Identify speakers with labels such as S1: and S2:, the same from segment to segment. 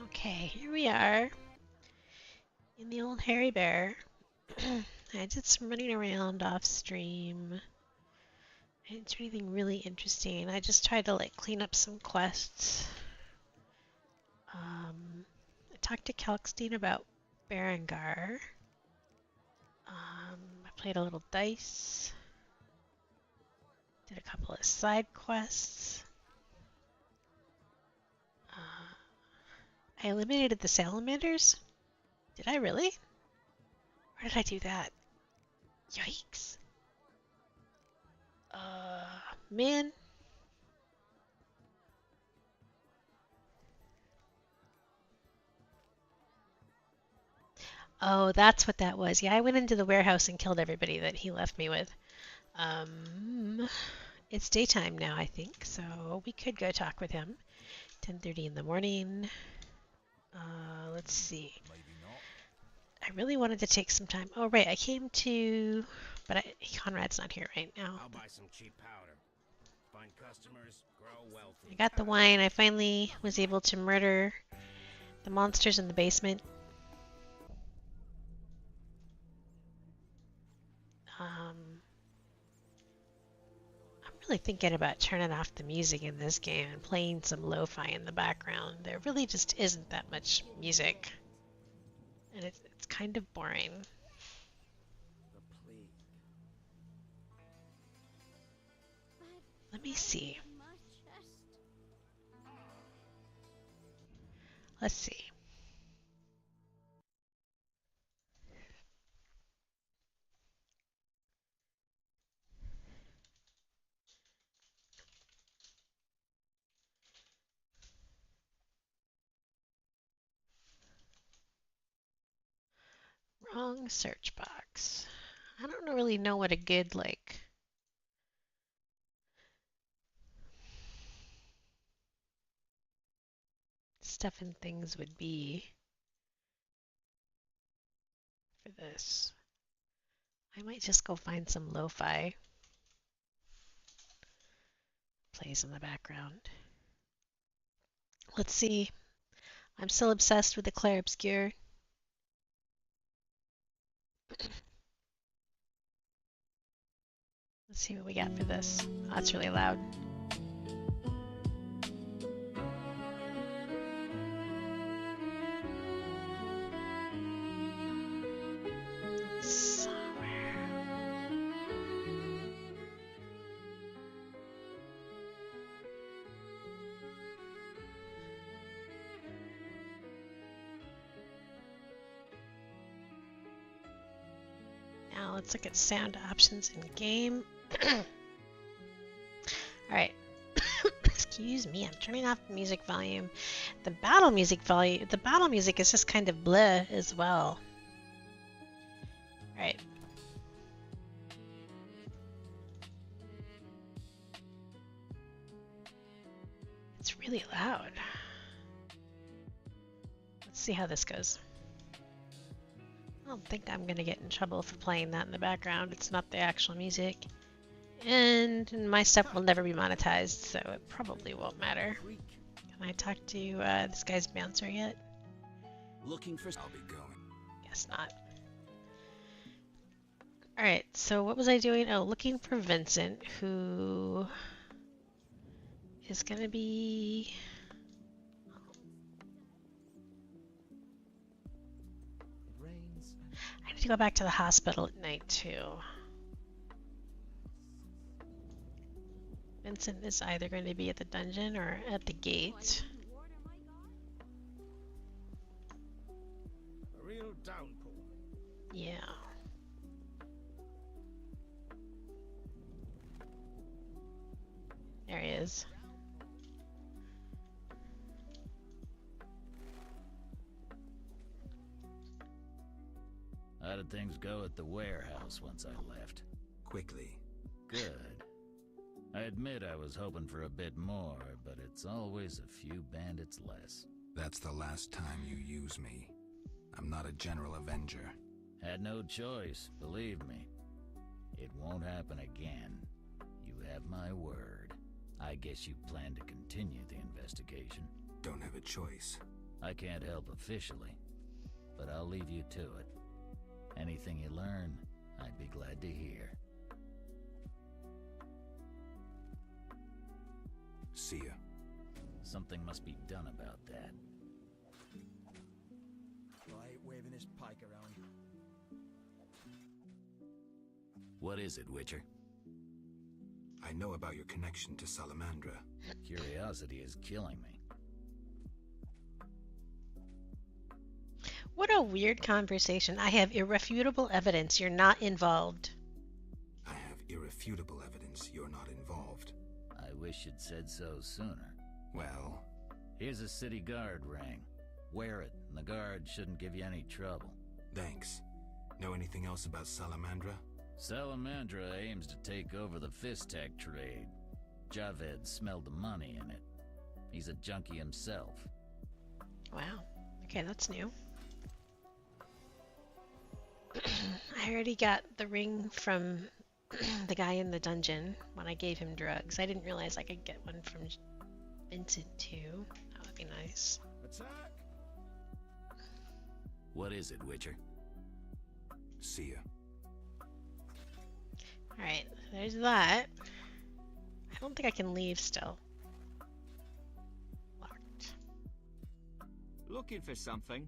S1: Okay, here we are in the old hairy bear. I did some running around off stream. I didn't do anything really interesting. I just tried to like clean up some quests. I talked to Kalkstein about Berengar. I played a little dice. Did a couple of side quests. I eliminated the salamanders? Did I really? Where did I do that? Yikes. Man. Oh, that's what that was. Yeah, I went into the warehouse and killed everybody that he left me with. It's daytime now, I think, so we could go talk with him. 10:30 in the morning. Let's see. I really wanted to take some time. Oh, right, I came to... But Conrad's not here right now.
S2: I'll buy some cheap powder. Find customers, grow wealthy.
S1: I got the wine. I finally was able to murder the monsters in the basement. I'm really thinking about turning off the music in this game and playing some lo-fi in the background. There really just isn't that much music. And it's kind of boring. Let me see. Let's see. Wrong search box. I don't really know what a good, like... stuff and things would be for this. I might just go find some lo-fi. Plays in the background. Let's see. I'm still obsessed with the Clair Obscure. Let's see what we got for this. Oh, that's really loud. Now let's look at sound options in game. Alright. Excuse me, I'm turning off the music volume. The battle music is just kind of bleh as well. Alright. It's really loud. Let's see how this goes. I don't think I'm gonna get in trouble for playing that in the background. It's not the actual music. And my stuff will never be monetized, so it probably won't matter. Can I talk to this guy's bouncer yet?
S2: Looking for... I'll be going.
S1: Guess not. Alright, so what was I doing? Oh, looking for Vincent, who is gonna be... I need to go back to the hospital at night, too. Vincent is either going to be at the dungeon or at the gate.
S2: A real downpour.
S1: Yeah. There he is.
S3: How did things go at the warehouse once I left?
S4: Quickly.
S3: Good. I admit I was hoping for a bit more, but it's always a few bandits less.
S4: That's the last time you use me. I'm not a general avenger.
S3: Had no choice, believe me. It won't happen again. You have my word. I guess you plan to continue the investigation.
S4: Don't have a choice.
S3: I can't help officially, but I'll leave you to it. Anything you learn, I'd be glad to hear.
S4: See ya.
S3: Something must be done about that.
S5: Right, waving his pike around.
S3: What is it, Witcher?
S4: I know about your connection to Salamandra.
S3: Curiosity is killing me.
S1: What a weird conversation. I have irrefutable evidence you're not involved.
S4: I have irrefutable evidence you're not involved.
S3: I wish you'd said so sooner.
S4: Well,
S3: Here's a city guard ring. Wear it, and the guard shouldn't give you any trouble.
S4: thanks. Know anything else about Salamandra?
S3: Salamandra aims to take over the Fistek trade. Javed smelled the money in it. He's a junkie himself.
S1: Wow. Okay, that's new. I already got the ring from the guy in the dungeon when I gave him drugs. I didn't realize I could get one from Vincent too. That would be nice.
S5: Attack!
S3: What is it, Witcher?
S4: See ya.
S1: Alright, there's that. I don't think I can leave still. Locked.
S6: Looking for something?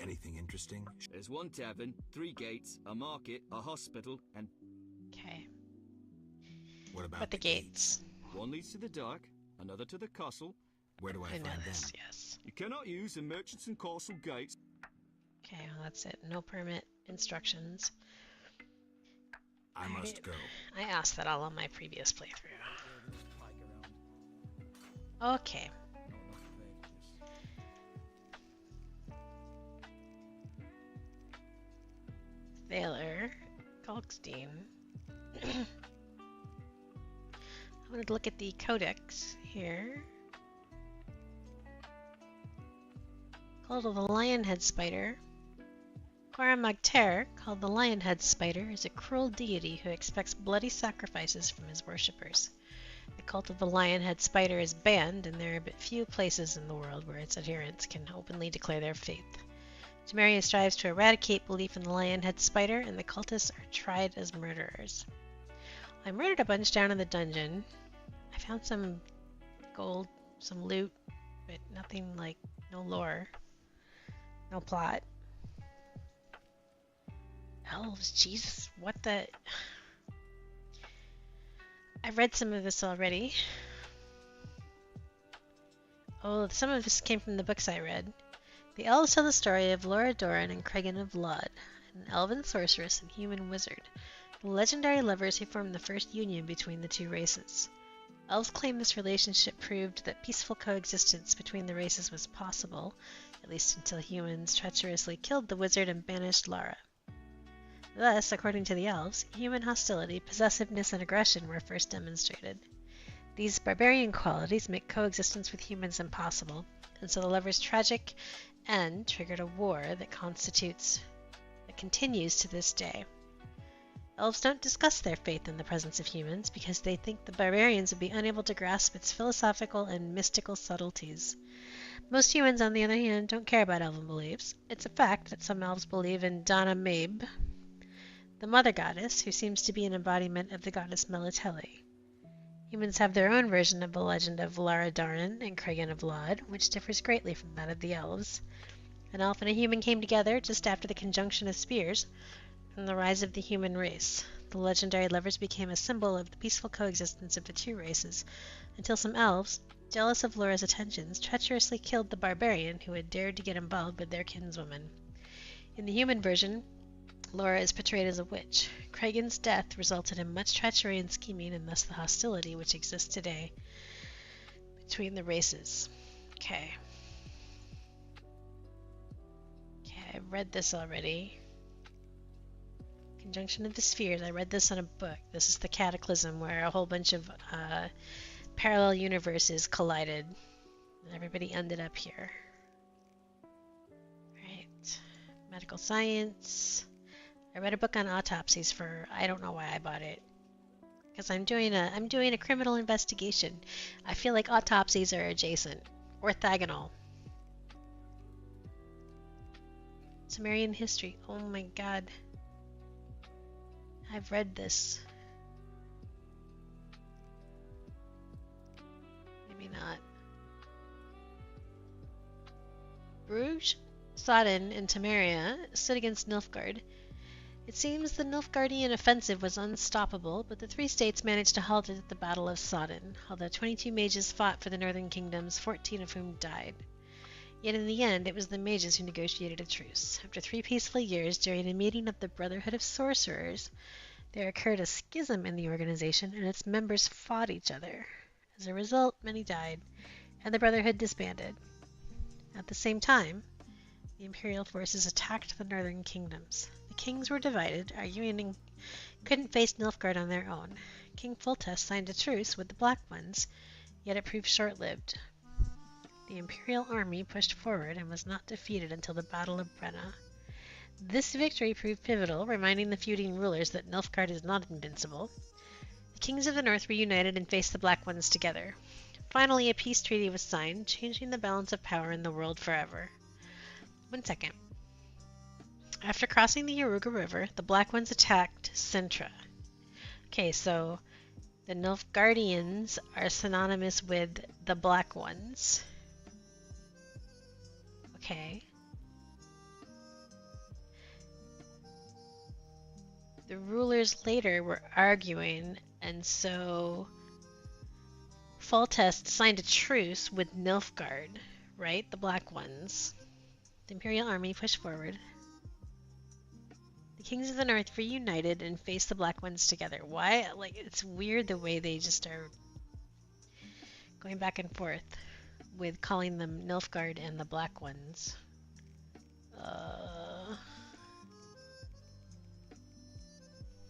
S4: Anything interesting?
S6: There's one tavern, 3 gates, a market, a hospital, and
S1: Okay.
S4: What about
S1: But the gates.
S6: one leads to the dock, another to the castle.
S4: Where do I
S1: I
S4: find
S1: know
S4: them?
S1: this, yes.
S6: You cannot use the merchants and castle gates.
S1: Okay, well that's it. No permit instructions.
S4: I must go.
S1: I asked that all on my previous playthrough.
S5: Waving his pike around.
S1: Okay.
S5: Not enough advantages.
S1: Thaler. Kalkstein. I wanted to look at the codex here. Called the Lionhead Spider. Cora Magter, called the Lionhead Spider, is a cruel deity who expects bloody sacrifices from his worshippers. The cult of the Lionhead Spider is banned, and there are but few places in the world where its adherents can openly declare their faith. Temeria strives to eradicate belief in the Lionhead Spider, and the cultists are tried as murderers. I murdered a bunch down in the dungeon. I found some gold, some loot, but nothing like, no lore, no plot. Elves, Jesus, what the... I've read some of this already. Oh, some of this came from the books I read. The elves tell the story of Laura Doran and Cregan of Lod, an elven sorceress and human wizard, the legendary lovers who formed the first union between the two races. Elves claim this relationship proved that peaceful coexistence between the races was possible, at least until humans treacherously killed the wizard and banished Lara. Thus, according to the elves, human hostility, possessiveness, and aggression were first demonstrated. These barbarian qualities make coexistence with humans impossible, and so the lovers' tragic end triggered a war that continues to this day. Elves don't discuss their faith in the presence of humans because they think the barbarians would be unable to grasp its philosophical and mystical subtleties. Most humans, on the other hand, don't care about elven beliefs. It's a fact that some elves believe in Donna Mabe, the mother goddess, who seems to be an embodiment of the goddess Melitele. Humans have their own version of the legend of Lara Darnan and Cregan of Lod, which differs greatly from that of the elves. An elf and a human came together just after the conjunction of spears and the rise of the human race. The legendary lovers became a symbol of the peaceful coexistence of the two races, until some elves, jealous of Laura's attentions, treacherously killed the barbarian who had dared to get involved with their kinswoman. In the human version, Laura is portrayed as a witch. Cregan's death resulted in much treachery and scheming, and thus the hostility which exists today between the races. Okay. I've read this already. Conjunction of the Spheres. I read this in a book. This is the Cataclysm, where a whole bunch of parallel universes collided, and everybody ended up here. Right. Medical science. I read a book on autopsies for, I don't know why I bought it. because I'm doing a criminal investigation. I feel like autopsies are adjacent, orthogonal. Sumerian history. Oh my god. I've read this. Maybe not. Bruges, Sodden, and Temeria stood against Nilfgaard. It seems the Nilfgaardian offensive was unstoppable, but the three states managed to halt it at the Battle of Sodden, although 22 mages fought for the northern kingdoms, 14 of whom died. Yet in the end, it was the mages who negotiated a truce. After 3 peaceful years, during a meeting of the Brotherhood of Sorcerers, there occurred a schism in the organization, and its members fought each other. As a result, many died, and the Brotherhood disbanded. At the same time, the Imperial forces attacked the northern kingdoms. The kings were divided, arguing and couldn't face Nilfgaard on their own. King Foltest signed a truce with the Black Ones, yet it proved short-lived. The Imperial army pushed forward and was not defeated until the Battle of Brenna. This victory proved pivotal, reminding the feuding rulers that Nilfgaard is not invincible. The kings of the north reunited and faced the Black Ones together. Finally, a peace treaty was signed, changing the balance of power in the world forever. 1 second. After crossing the Yaruga River, the Black Ones attacked Sintra. Okay, so the Nilfgaardians are synonymous with the Black Ones. Okay. The rulers later were arguing, and so Foltest signed a truce with Nilfgaard, right? The Black Ones. The Imperial army pushed forward. The kings of the north reunited and faced the Black Ones together. Why? Like, it's weird the way they just are going back and forth with calling them Nilfgaard and the Black Ones.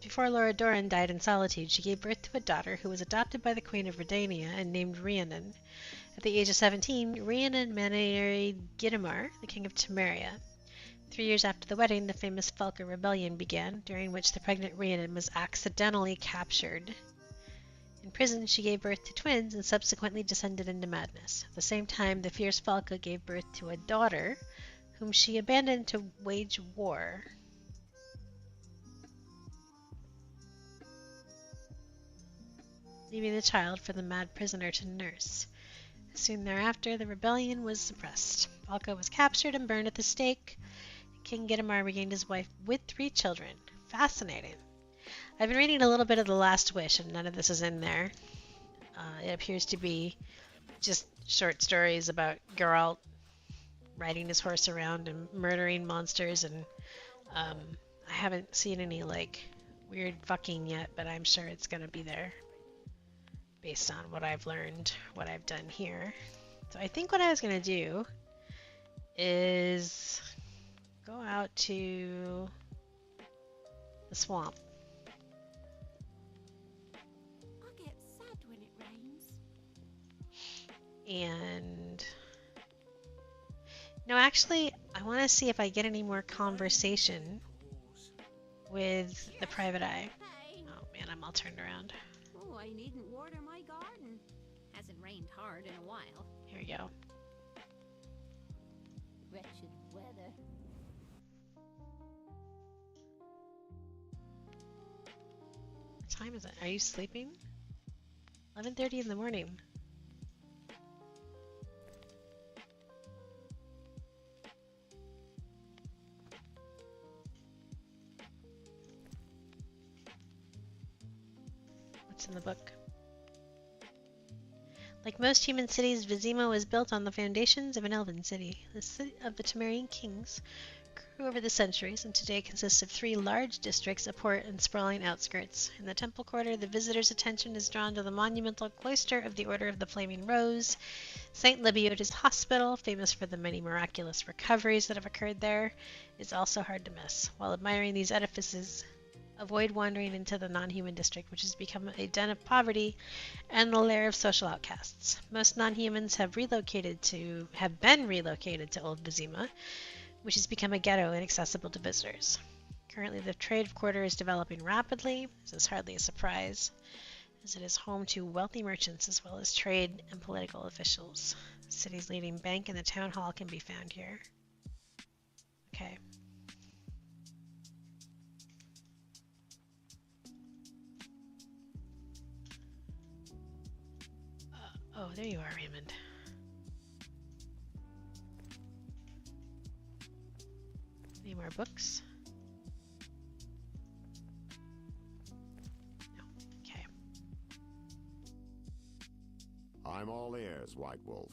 S1: Before Laura Doran died in solitude, she gave birth to a daughter who was adopted by the Queen of Redania and named Rhiannon. At the age of 17, Rhiannon married Gidamar, the king of Temeria. 3 years after the wedding, the famous Falka Rebellion began, during which the pregnant Rhiannon was accidentally captured. In prison, she gave birth to twins and subsequently descended into madness. At the same time, the fierce Falka gave birth to a daughter, whom she abandoned to wage war. Leaving the child for the mad prisoner to nurse. Soon thereafter, the rebellion was suppressed. Falka was captured and burned at the stake. King Gidamar regained his wife with 3 children. Fascinating. I've been reading a little bit of The Last Wish, and none of this is in there. It appears to be just short stories about Geralt riding his horse around and murdering monsters, and I haven't seen any, like, weird fucking yet, but I'm sure it's gonna be there. Based on what I've learned, what I've done here. So I think what I was going to do is go out to the swamp.
S7: I get sad when it rains.
S1: And no, actually, I want to see if I get any more conversation with the private eye. Oh man, I'm all turned around.
S7: Oh, I needn't water my garden. Hasn't rained hard in a while.
S1: Here we go.
S7: Wretched weather.
S1: What time is it? Are you sleeping? 11:30 in the morning. What's in the book? Like most human cities, Vizima was built on the foundations of an elven city. The city of the Temerian kings grew over the centuries and today consists of 3 large districts, a port, and sprawling outskirts. In the temple quarter, the visitor's attention is drawn to the monumental cloister of the Order of the Flaming Rose. St. Libiota's hospital, famous for the many miraculous recoveries that have occurred there, is also hard to miss. While admiring these edifices, avoid wandering into the non-human district, which has become a den of poverty and the lair of social outcasts. Most non-humans have been relocated to Old Vizima, which has become a ghetto inaccessible to visitors. Currently, the trade quarter is developing rapidly. This is hardly a surprise. as it is home to wealthy merchants as well as trade and political officials. The city's leading bank and the town hall can be found here. Okay. Oh, there you are, Raymond. Any more books? No. Okay.
S8: I'm all ears, White Wolf.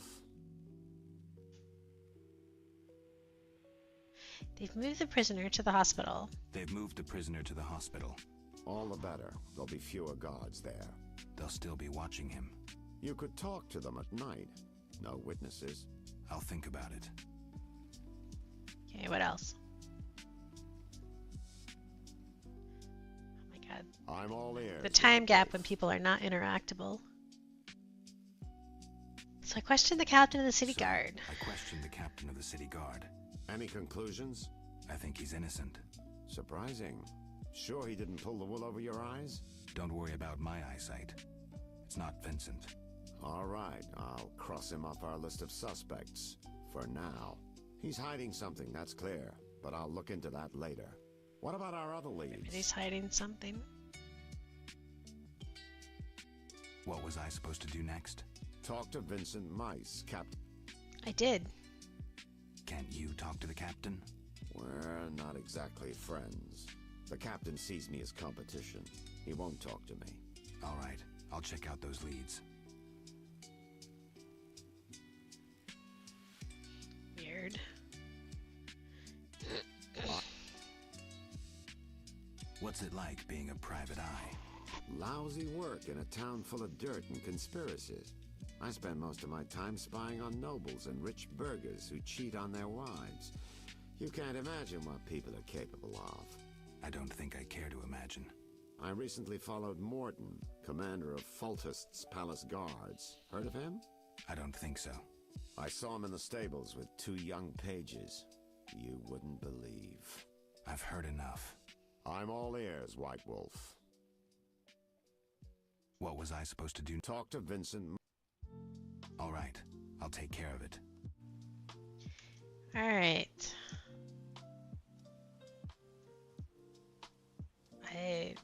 S1: They've moved the prisoner to the hospital.
S4: They've moved the prisoner to the hospital.
S8: All the better. There'll be fewer guards there.
S4: They'll still be watching him.
S8: You could talk to them at night. No witnesses.
S4: I'll think about it.
S1: Okay, what else? Oh my god.
S8: I'm all ears.
S1: The time gap when people are not interactable. So I questioned the captain of the city guard.
S4: I questioned the captain of the city guard.
S8: Any conclusions?
S4: I think he's innocent.
S8: Surprising. Sure he didn't pull the wool over your eyes?
S4: Don't worry about my eyesight. It's not Vincent.
S8: All right, I'll cross him off our list of suspects. For now. He's hiding something, that's clear. But I'll look into that later. What about our other leads?
S1: He's hiding something.
S4: What was I supposed to do next?
S8: Talk to Vincent Mice, Captain.
S1: I did.
S4: Can't you talk to the captain?
S8: We're not exactly friends. The captain sees me as competition. He won't talk to me.
S4: All right, I'll check out those leads.
S1: Weird.
S4: What's it like being a private eye?
S8: Lousy work in a town full of dirt and conspiracies. I spend most of my time spying on nobles and rich burghers who cheat on their wives. You can't imagine what people are capable of.
S4: I don't think I care to imagine.
S8: I recently followed Morton, commander of Foltest's Palace Guards. Heard of him?
S4: I don't think so.
S8: I saw him in the stables with 2 young pages. You wouldn't believe.
S4: I've heard enough.
S8: I'm all ears, White Wolf.
S4: What was I supposed to do?
S8: Talk to Vincent.
S4: All right, I'll take care of it.
S1: All right. I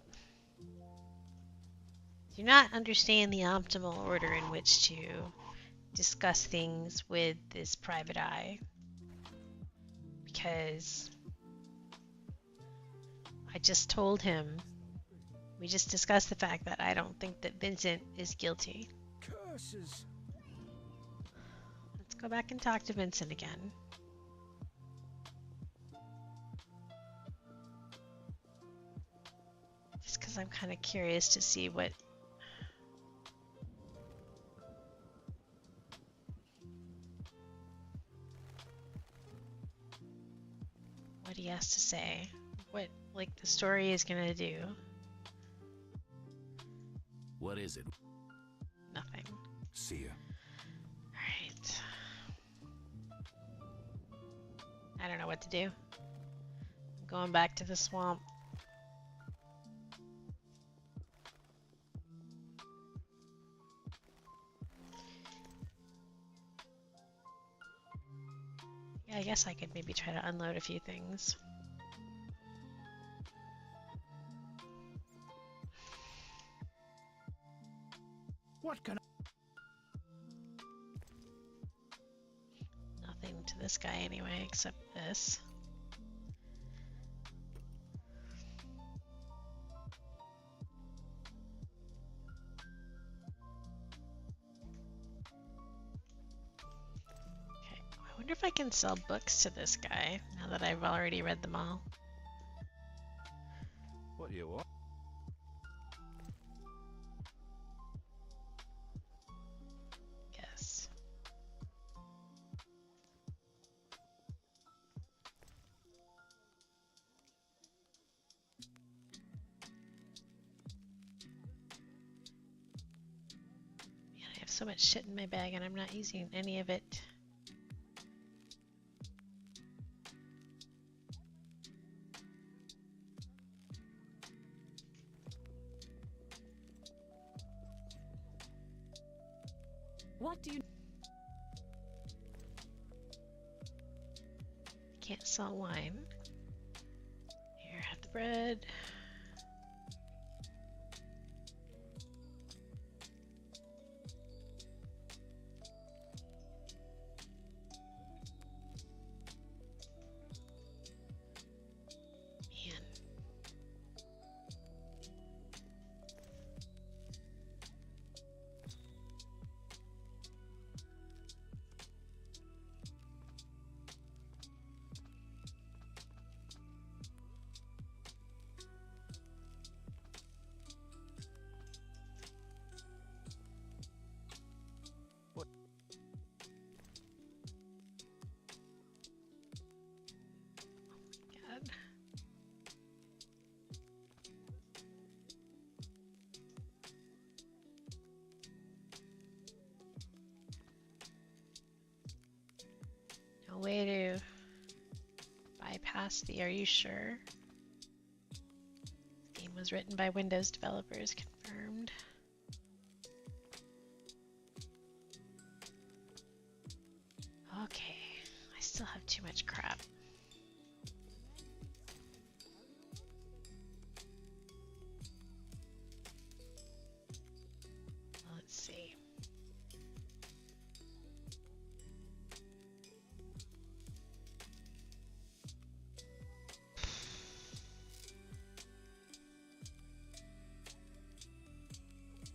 S1: do not understand the optimal order in which to discuss things with this private eye, because I just told him, we just discussed the fact that I don't think that Vincent is guilty.
S5: Curses.
S1: Let's go back and talk to Vincent again. Just because I'm kind of curious to see what he has to say. What, like, the story is gonna do.
S3: What is it?
S1: Nothing.
S4: See ya.
S1: Alright. I don't know what to do. I'm going back to the swamp. Yeah, I guess I could maybe try to unload a few things.
S5: What can
S1: Nothing to this guy anyway, except this. Okay, I wonder if I can sell books to this guy now that I've already read them all.
S5: What do you want?
S1: Yes. Man, I have so much shit in my bag and I'm not using any of it.
S7: What do you...
S1: Can't sell wine. Here, have the bread. Man. God. No way to bypass the "are you sure?" This game was written by Windows developers, confirmed. Okay, I still have too much crap. Let's see.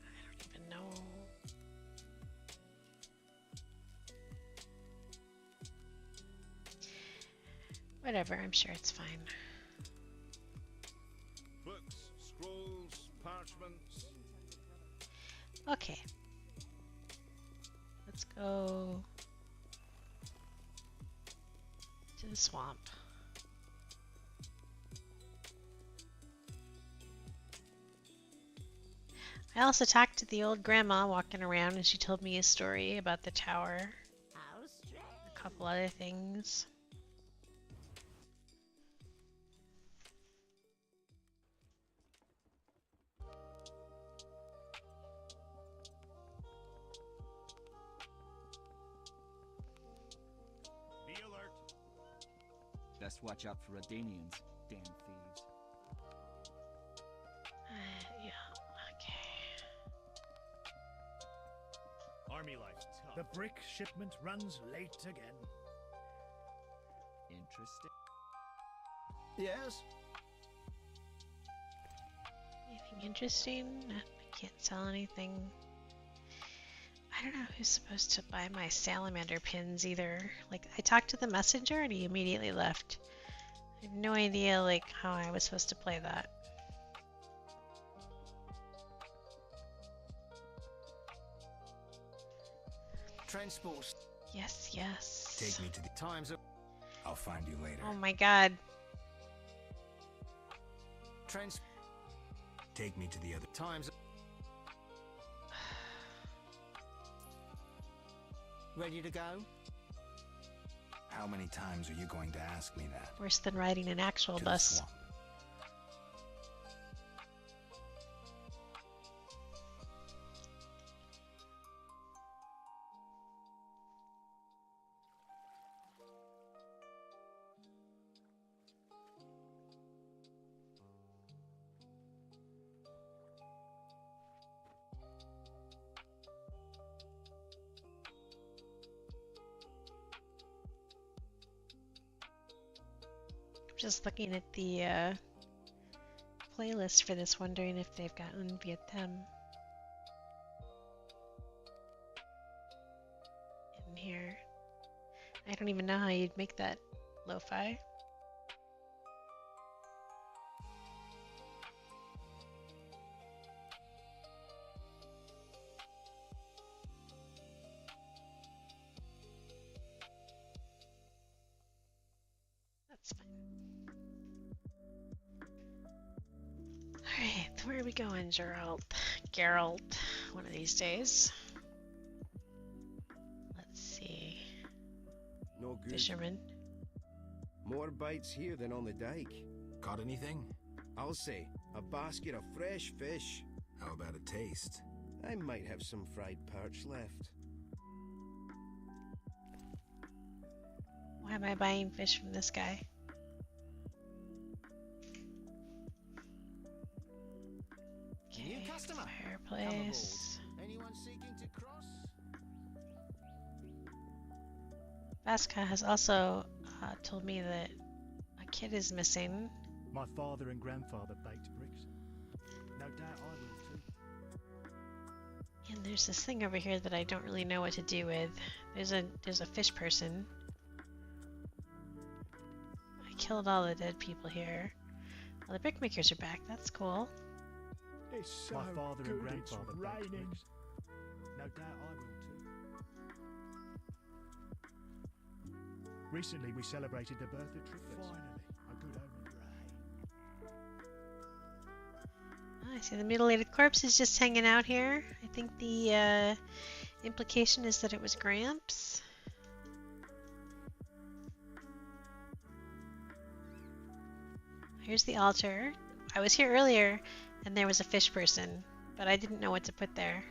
S1: I don't even know. Whatever, I'm sure it's fine.
S5: Books, scrolls, parchments.
S1: Okay. Let's go to the swamp. I also talked to the old grandma walking around, and she told me a story about the tower,
S7: How strange.
S1: a couple other things.
S2: Be alert.
S6: Best watch out for Redanians, damn thieves.
S1: Yeah, okay.
S2: Army life's tough.
S5: The brick shipment runs late again.
S6: Interesting.
S5: Yes?
S1: Anything interesting? I can't sell anything. I don't know who's supposed to buy my salamander pins either. Like, I talked to the messenger and he immediately left. I have no idea, like, how I was supposed to play that.
S5: Transport.
S1: Yes, yes.
S4: Take me to the...
S5: Times of
S4: I'll find you later.
S1: Oh my god.
S5: trans.
S4: Take me to the other...
S5: Times. Ready to go?
S4: How many times are you going to ask me that?
S1: Worse than riding an actual
S4: To the
S1: bus.
S4: swamp.
S1: Just looking at the playlist for this, wondering if they've gotten Vietnam in here. I don't even know how you'd make that lo-fi. That's fine. Alright, where are we going, Gerald? Gerald, one of these days. Let's see.
S9: No good.
S1: Fisherman.
S9: More bites here than on the dike.
S4: Caught anything?
S9: I'll say, a basket of fresh fish.
S4: How about a taste?
S9: I might have some fried perch left.
S1: Why am I buying fish from this guy? Okay,
S5: New customer.
S1: fireplace.
S5: Anyone seeking to cross?
S1: Vasca has also told me that a kid is missing.
S10: My father and grandfather baked bricks. No doubt I will too.
S1: And there's this thing over here that I don't really know what to do with. There's a fish person. I killed all the dead people here. Well, the brickmakers are back. That's cool.
S10: It's so my father and grandfather baked bricks. No doubt I will too. Recently we celebrated the birth of triplets. Finally, a good omen.
S1: Oh, I see the mutilated corpse is just hanging out here. I think the implication is that it was Gramps. Here's the altar. I was here earlier and there was a fish person, but I didn't know what to put there.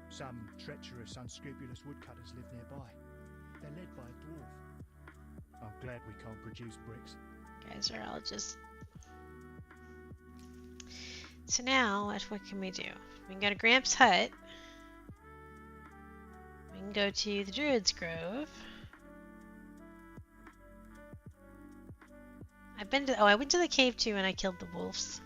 S10: Some treacherous, unscrupulous woodcutters live nearby. They're led by a dwarf. I'm glad we can't produce bricks.
S1: Guys are all just... So now, what can we do? We can go to Gramps' hut. We can go to the Druid's Grove. I went to the cave too and I killed the wolves.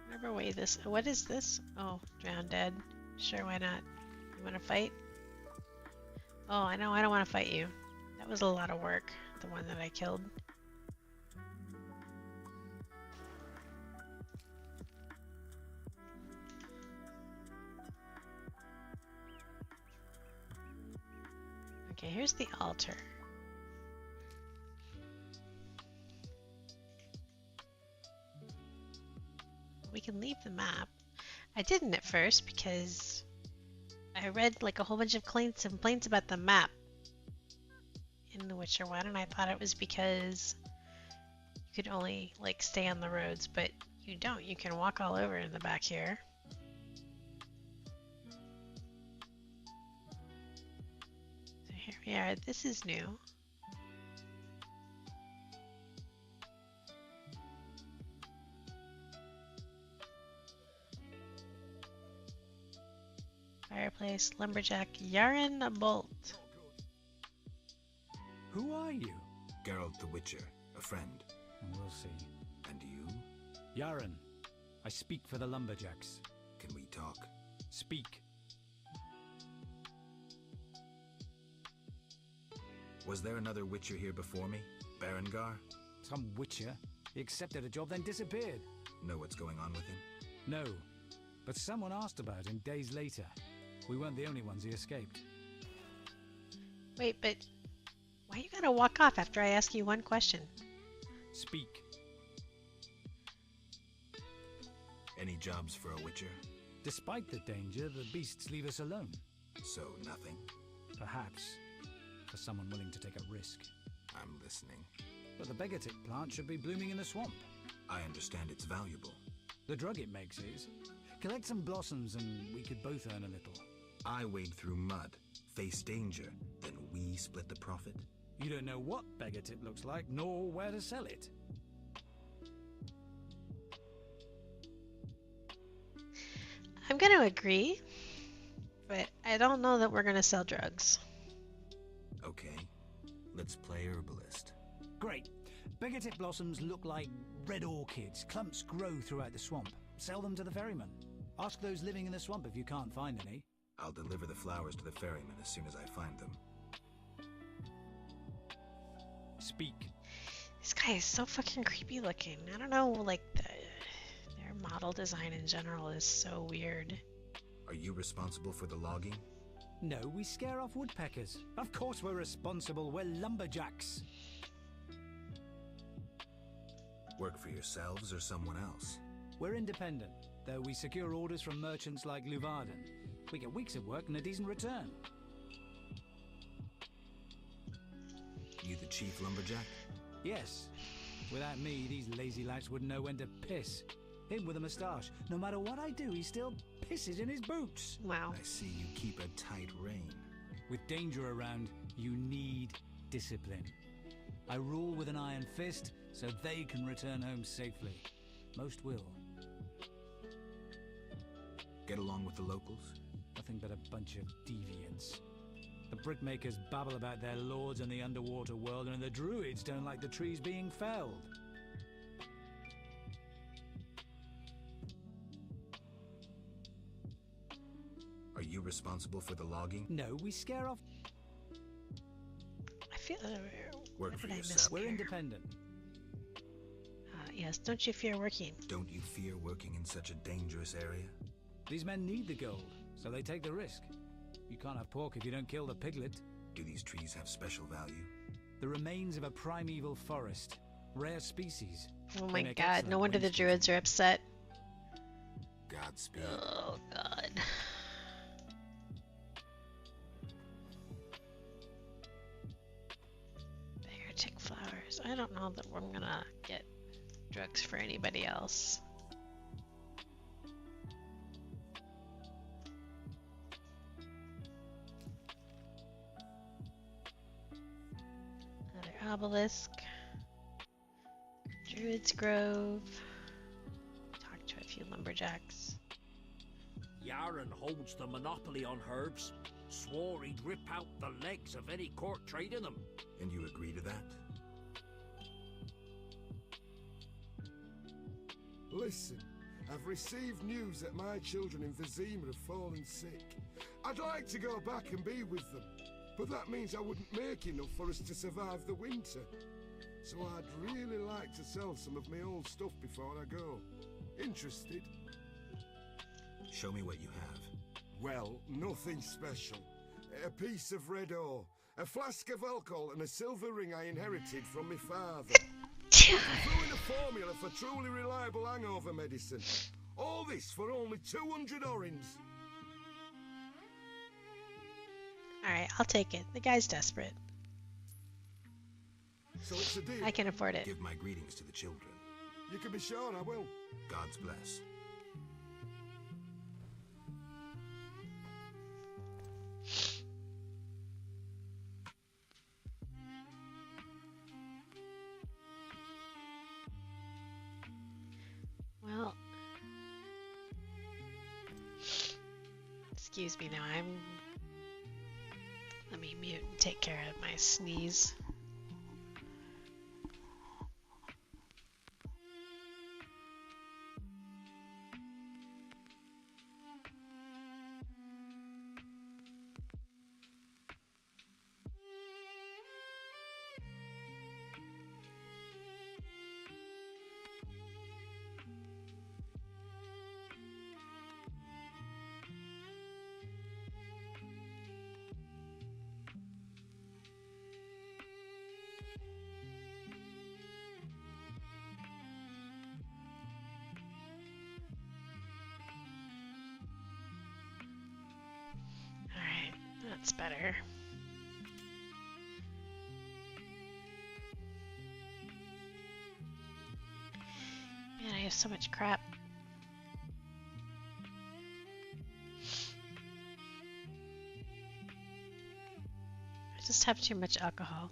S1: Whatever way this... What is this? Oh, drowned dead. Sure, why not? You want to fight? Oh, I know, I don't want to fight you. That was a lot of work, the one that I killed. Okay, here's the altar. We can leave the map. I didn't at first because I read like a whole bunch of complaints about the map in The Witcher 1, and I thought it was because you could only like stay on the roads, but you don't. You can walk all over in the back here. So here we are. This is new. Fireplace, lumberjack, Yaren Bolt.
S11: Who are you?
S4: Geralt the Witcher, a friend.
S11: We'll see.
S4: And you?
S11: Yaren. I speak for the lumberjacks.
S4: Can we talk?
S11: Speak.
S4: Was there another Witcher here before me? Berengar?
S11: Some Witcher. He accepted a job, then disappeared.
S4: Know what's going on with him?
S11: No. But someone asked about him days later. We weren't the only ones he escaped.
S1: Wait, but why you gotta walk off after I ask you one question?
S11: Speak.
S4: Any jobs for a Witcher?
S11: Despite the danger, the beasts leave us alone.
S4: So nothing?
S11: Perhaps. For someone willing to take a risk.
S4: I'm listening.
S11: But the Begatic plant should be blooming in the swamp.
S4: I understand it's valuable.
S11: The drug it makes is. Collect some blossoms and we could both earn a little.
S4: I wade through mud, face danger, then we split the profit.
S11: You don't know what Begatip looks like, nor where to sell it.
S1: I'm gonna agree, but I don't know that we're gonna sell drugs.
S4: Okay, let's play herbalist.
S11: Great. Begatip blossoms look like red orchids. Clumps grow throughout the swamp. Sell them to the ferryman. Ask those living in the swamp if you can't find any.
S4: I'll deliver the flowers to the ferryman as soon as I find them.
S11: Speak.
S1: This guy is so fucking creepy looking. I don't know, like, their model design in general is so weird.
S4: Are you responsible for the logging?
S11: No, we scare off woodpeckers. Of course we're responsible. We're lumberjacks.
S4: Work for yourselves or someone else?
S11: We're independent. though we secure orders from merchants like Luvarden. We get weeks of work and a decent return.
S4: You the chief lumberjack?
S11: Yes. Without me, these lazy lads wouldn't know when to piss. Him with a moustache. No matter what I do, he still pisses in his boots.
S1: Wow.
S4: I see you keep a tight rein.
S11: With danger around, you need discipline. I rule with an iron fist, so they can return home safely. Most will.
S4: Get along with the locals?
S11: Nothing but a bunch of deviants. The brickmakers babble about their lords and the underwater world, and the druids don't like the trees being felled.
S4: Are you responsible for the logging?
S11: No, we scare off.
S1: I feel.
S4: Work
S1: What
S4: for
S1: did I miss
S4: yourself.
S11: We're
S1: here?
S11: independent.
S1: Yes. Don't you fear working?
S4: Don't you fear working in such a dangerous area?
S11: These men need the gold, so they take the risk. You can't have pork if you don't kill the piglet.
S4: Do these trees have special value?
S11: The remains of a primeval forest. Rare species.
S1: Oh
S11: They
S1: my
S11: make
S1: god!
S11: excellent
S1: No wonder the
S11: wainscoting.
S1: druids are upset.
S4: Godspeed.
S1: Oh god. Tick flowers. I don't know that I'm gonna get drugs for anybody else. Another obelisk. Druid's Grove. Talk to a few lumberjacks.
S2: Yaren holds the monopoly on herbs. Swore he'd rip out the legs of any court trading them.
S4: And you agree to that?
S12: Listen, I've received news that my children in vizima have fallen sick. I'd like to go back and be with them, but that means I wouldn't make enough for us to survive the winter. So I'd really like to sell some of my old stuff before I go. Interested?
S4: Show me what you have.
S12: Well, nothing special. A piece of red ore, a flask of alcohol and a silver ring I inherited from my father. I threw in a formula for truly reliable hangover medicine. All this for only 200 orins.
S1: Alright, I'll take it. The guy's desperate.
S12: So it's a deal.
S1: I can afford it.
S4: Give my greetings to the children.
S12: You can be sure I will.
S4: God's bless.
S1: Well, excuse me now, let me mute and take care of my sneeze. That's better. Man, I have so much crap. I just have too much alcohol.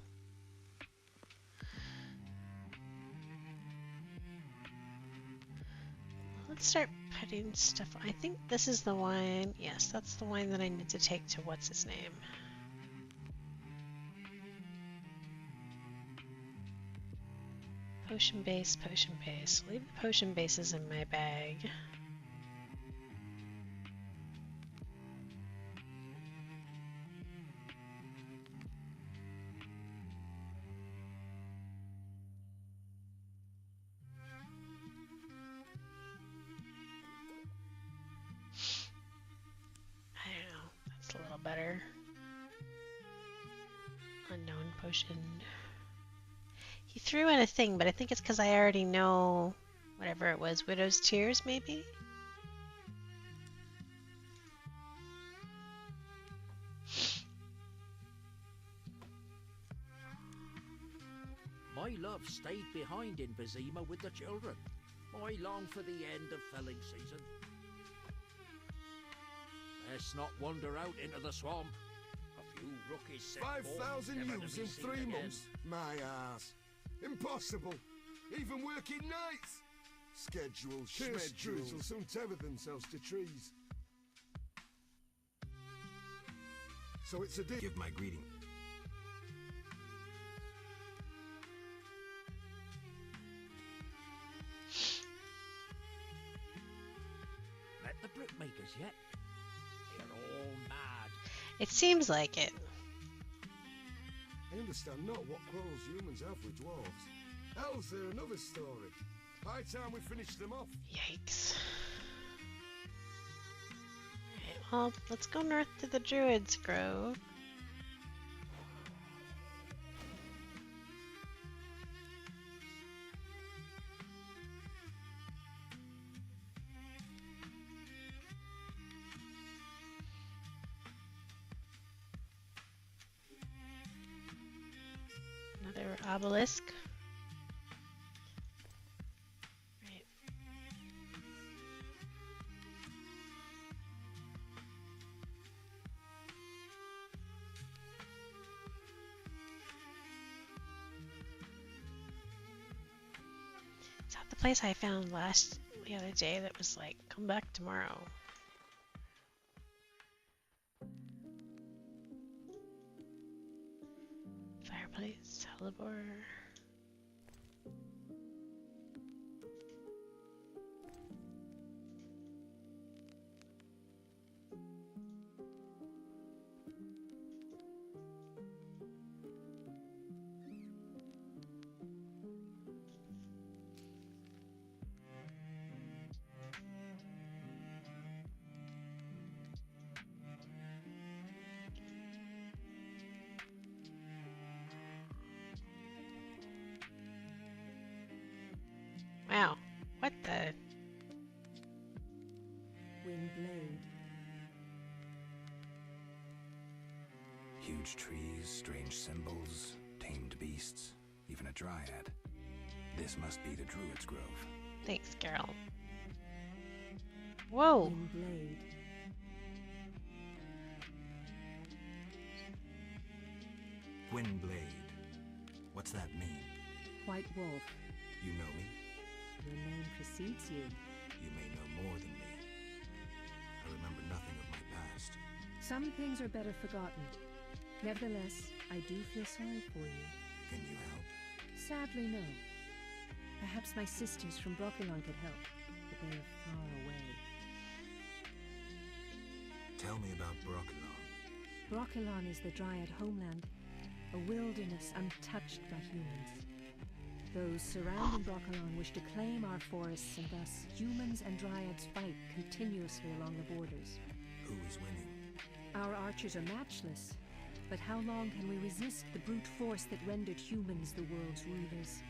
S1: Let's start putting stuff. I think this is the wine. Yes, that's the wine that I need to take to what's his name. Potion base, potion base. Leave the potion bases in my bag. Better. Unknown potion. He threw in a thing, but I think it's because I already know whatever it was. Widow's Tears, maybe?
S2: love stayed behind in Vizima with the children. I long for the end of felling season. Let's not wander out into the swamp. A few rookies set
S12: 5,000
S2: never to
S12: ewes
S2: be
S12: in
S2: seen
S12: 3
S2: again.
S12: months? My ass. Impossible. Even working nights. Schedules, schmedules will soon tether themselves to trees. So it's a
S4: Give my greeting.
S2: Met the brickmakers yet? They're all mad.
S1: It seems like it.
S12: I understand not what quarrels humans have with dwarves. Elves are another story. High time we finish them off.
S1: Yikes. Alright, well, let's go north to the Druids' Grove. Another obelisk. Right. Is that the place I found the other day that was like, come back tomorrow? Fireplace, hellebore. Wow, what the?
S13: Windblade.
S4: Huge trees, strange symbols, tamed beasts, even a dryad. This must be the Druid's Grove.
S1: Thanks, Carol. Whoa!
S13: Windblade.
S4: Windblade. What's that mean?
S13: White Wolf.
S4: You know me?
S13: Your name precedes you.
S4: You may know more than me. I remember nothing of my past.
S13: Some things are better forgotten. Nevertheless, I do feel sorry for you.
S4: Can you help?
S13: Sadly, no. Perhaps my sisters from Brokilon could help, but they are far away.
S4: Tell me about Brokilon.
S13: Brokilon is the Dryad homeland, a wilderness untouched by humans. Those surrounding Brokilon wish to claim our forests, and thus humans and Dryads fight continuously along the borders.
S4: Who is winning?
S13: Our archers are matchless, but how long can we resist the brute force that rendered humans the world's rulers?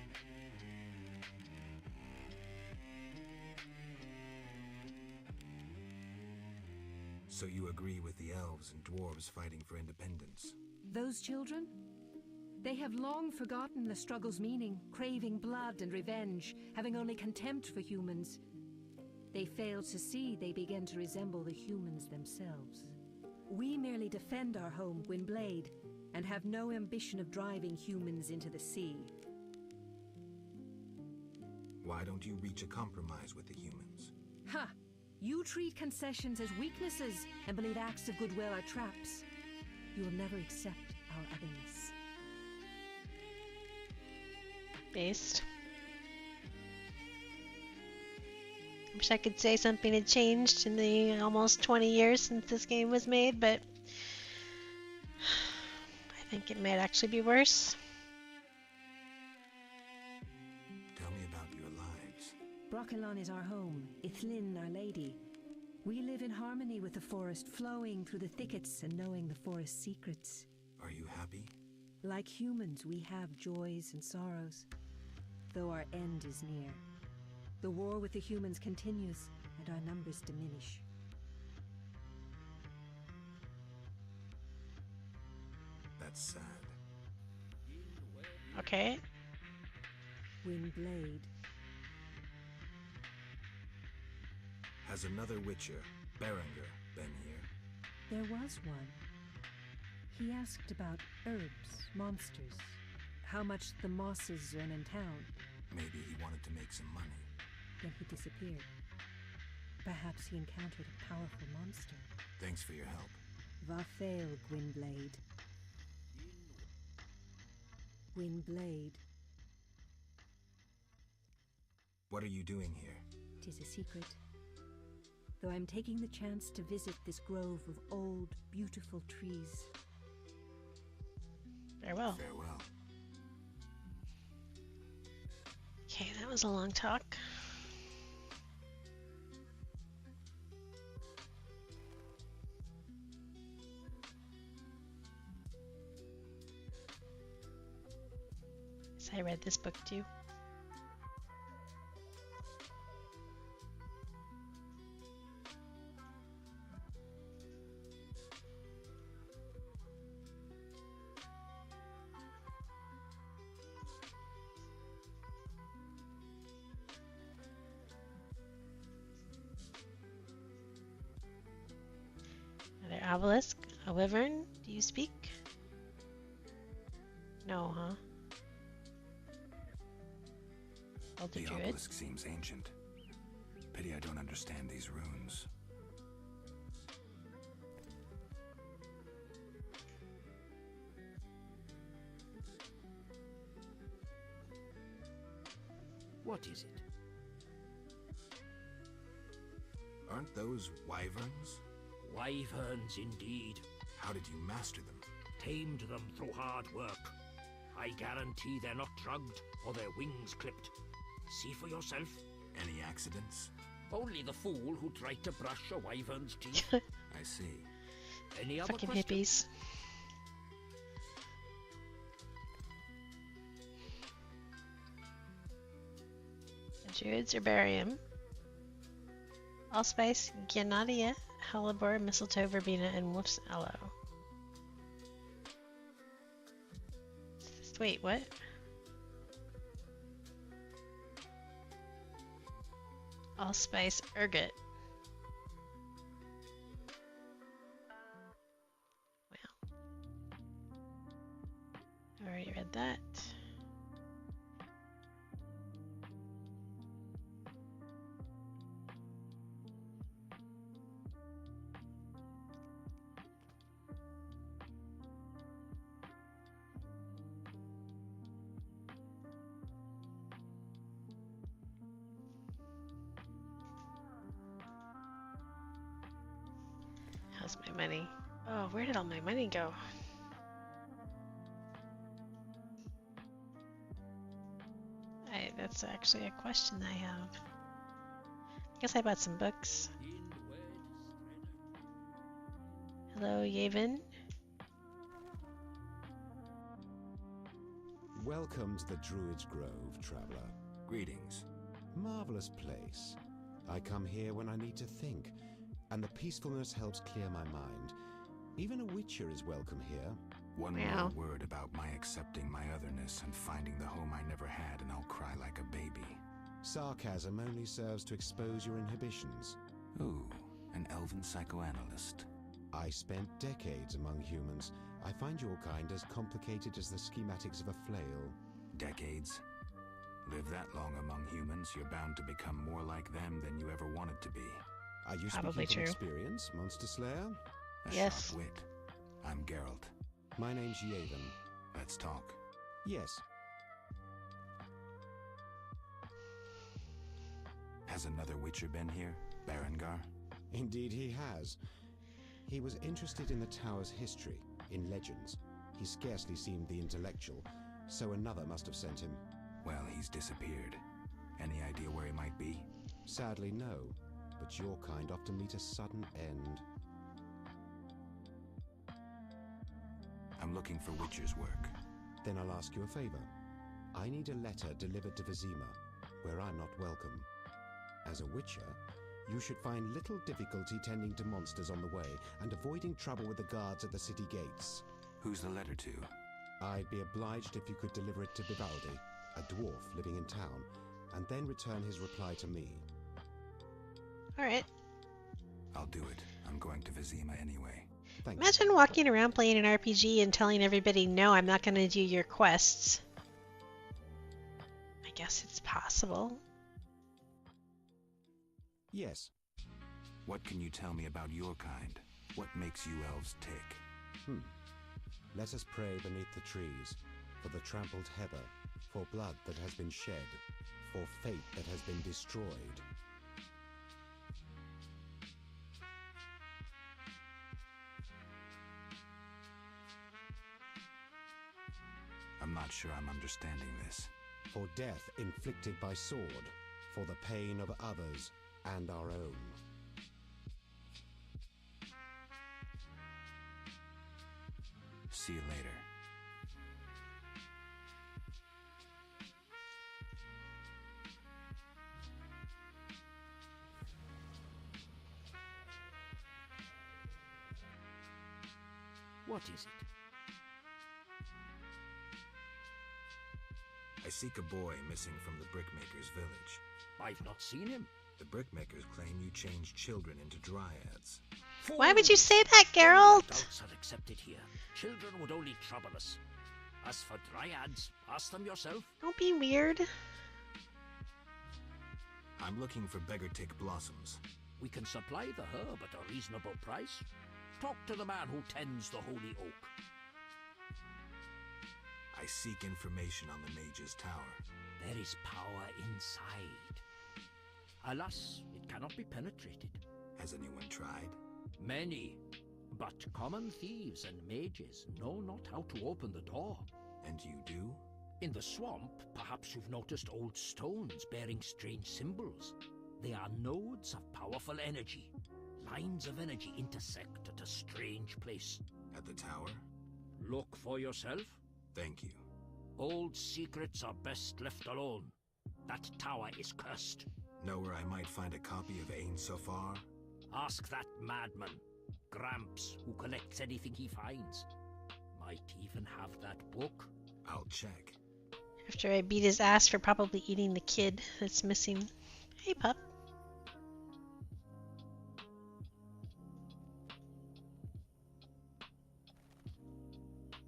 S4: So you agree with the elves and dwarves fighting for independence?
S13: Those children? They have long forgotten the struggle's meaning, craving blood and revenge, having only contempt for humans. They fail to see they begin to resemble the humans themselves. We merely defend our home, Gwynblade, and have no ambition of driving humans into the sea.
S4: Why don't you reach a compromise with the humans?
S13: Ha! You treat concessions as weaknesses and believe acts of goodwill are traps. You will never accept our otherness.
S1: Based. I wish I could say something had changed in the almost 20 years since this game was made, but I think it might actually be worse.
S4: Tell me about your lives.
S13: Brokilon is our home, Ithlin our lady. We live in harmony with the forest, flowing through the thickets and knowing the forest's secrets.
S4: Are you happy?
S13: Like humans, we have joys and sorrows, though our end is near. The war with the humans continues, and our numbers diminish.
S4: That's sad.
S1: Okay.
S13: Windblade.
S4: Has another Witcher, Berenger, been here?
S13: There was one. He asked about herbs, monsters, how much the Mosses earn in town.
S4: Maybe he wanted to make some money.
S13: Then he disappeared. Perhaps he encountered a powerful monster.
S4: Thanks for your help.
S13: Vafail, Gwynblade. Gwynblade.
S4: What are you doing here?
S13: 'Tis a secret. Though I'm taking the chance to visit this grove of old, beautiful trees.
S1: Farewell.
S4: Farewell.
S1: Okay, that was a long talk. So I read this book too. Another obelisk, a wyvern. Do you speak? No, huh? Older
S4: The
S1: druid.
S4: obelisk seems ancient. Pity I don't understand these runes.
S2: What is it?
S4: Aren't those wyverns?
S2: Wyverns indeed.
S4: How did you master them?
S2: Tamed them through hard work. I guarantee they're not drugged or their wings clipped. See for yourself.
S4: Any accidents?
S2: Only the fool who tried to brush a wyvern's teeth.
S4: I see.
S2: Any other
S1: Fucking
S2: questions?
S1: hippies. The druids herbarium. Allspice, Ganadia, hellebore, mistletoe, verbena, and wolf's aloe. Wait, what? Allspice, ergot. Well, I already read that. How's my money? Oh, where did all my money go? That's actually a question I have. I guess I bought some books. Hello, Yavin.
S14: Welcome to the Druid's Grove, traveler.
S4: Greetings.
S14: Marvelous place. I come here when I need to think, and the peacefulness helps clear my mind. Even a witcher is welcome here.
S4: One more word about my accepting my otherness and finding the home I never had, and I'll cry like a baby.
S14: Sarcasm only serves to expose your inhibitions.
S4: Ooh, an elven psychoanalyst.
S14: I spent decades among humans. I find your kind as complicated as the schematics of a flail.
S4: Decades? Live that long among humans, you're bound to become more like them than you ever wanted to be.
S14: Are you
S1: Probably
S14: speaking from
S1: true.
S14: experience, Monster Slayer?
S4: A
S1: Yes.
S4: sharp wit. I'm Geralt.
S14: My name's Yavin.
S4: Let's talk.
S14: Yes.
S4: Has another Witcher been here? Berengar?
S14: Indeed he has. He was interested in the tower's history, in legends. He scarcely seemed the intellectual, so another must have sent him.
S4: Well, he's disappeared. Any idea where he might be?
S14: Sadly, no. But your kind often meet a sudden end.
S4: I'm looking for Witcher's work.
S14: Then I'll ask you a favor. I need a letter delivered to Vizima, where I'm not welcome. As a Witcher, you should find little difficulty tending to monsters on the way and avoiding trouble with the guards at the city gates.
S4: Who's the letter to?
S14: I'd be obliged if you could deliver it to Vivaldi. a dwarf living in town, and then return his reply to me.
S1: Alright.
S4: I'll do it. I'm going to Vizima anyway.
S1: Imagine walking around playing an RPG and telling everybody, no, I'm not going to do your quests. I guess it's possible.
S14: Yes.
S4: What can you tell me about your kind? What makes you elves tick?
S14: Let us pray beneath the trees, for the trampled heather, for blood that has been shed, for fate that has been destroyed.
S4: I'm not sure I'm understanding this.
S14: For death inflicted by sword, for the pain of others and our own.
S4: See you later.
S2: What is it?
S4: I seek a boy missing from the Brickmaker's village.
S2: I've not seen him.
S4: The Brickmakers claim you changed children into dryads.
S1: Why would you say that, Geralt?
S2: Adults are accepted here. Children would only trouble us. As for dryads, ask them yourself.
S1: Don't be weird.
S4: I'm looking for beggar-tick blossoms.
S2: We can supply the herb at a reasonable price. Talk to the man who tends the holy oak.
S4: I seek information on the Mage's Tower.
S2: There is power inside. Alas, it cannot be penetrated.
S4: Has anyone tried?
S2: Many. But common thieves and mages know not how to open the door.
S4: And you do?
S2: In the swamp, perhaps you've noticed old stones bearing strange symbols. They are nodes of powerful energy. Lines of energy intersect at a strange place.
S4: At the tower?
S2: Look for yourself.
S4: Thank you.
S2: Old secrets are best left alone. That tower is cursed.
S4: Know where I might find a copy of Ain Sofar?
S2: Ask that madman, Gramps, who collects anything he finds. Might even have that book.
S4: I'll check.
S1: After I beat his ass for probably eating the kid that's missing. Hey, pup.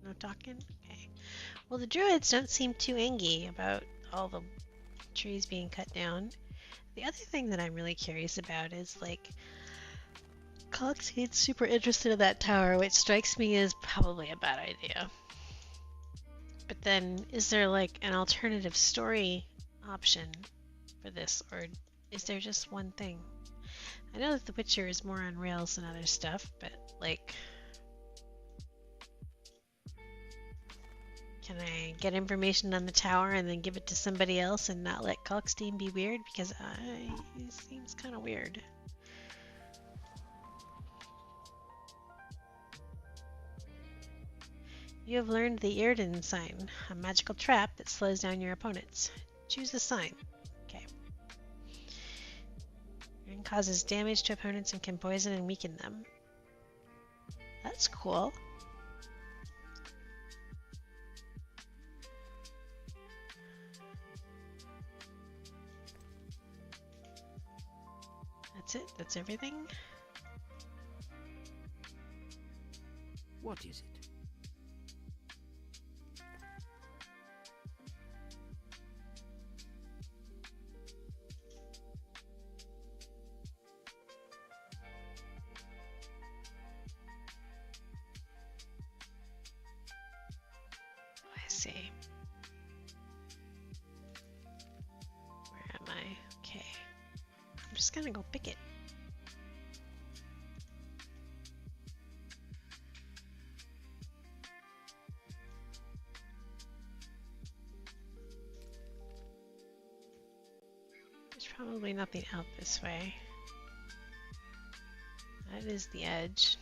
S1: No talking? Okay. Well, the druids don't seem too angry about all the trees being cut down. The other thing that I'm really curious about is, like, Coxie's super interested in that tower, which strikes me as probably a bad idea. But then, is there, like, an alternative story option for this, or is there just one thing? I know that The Witcher is more on rails than other stuff, but, like, can I get information on the tower and then give it to somebody else and not let Kalkstein be weird? Because he seems kind of weird. You have learned the Irden sign, a magical trap that slows down your opponents. Choose a sign. Okay. And causes damage to opponents and can poison and weaken them. That's cool. That's it? That's everything?
S2: What is it?
S1: I see. Where am I? Okay. I'm just gonna go pick it. There's probably nothing out this way. That is the edge.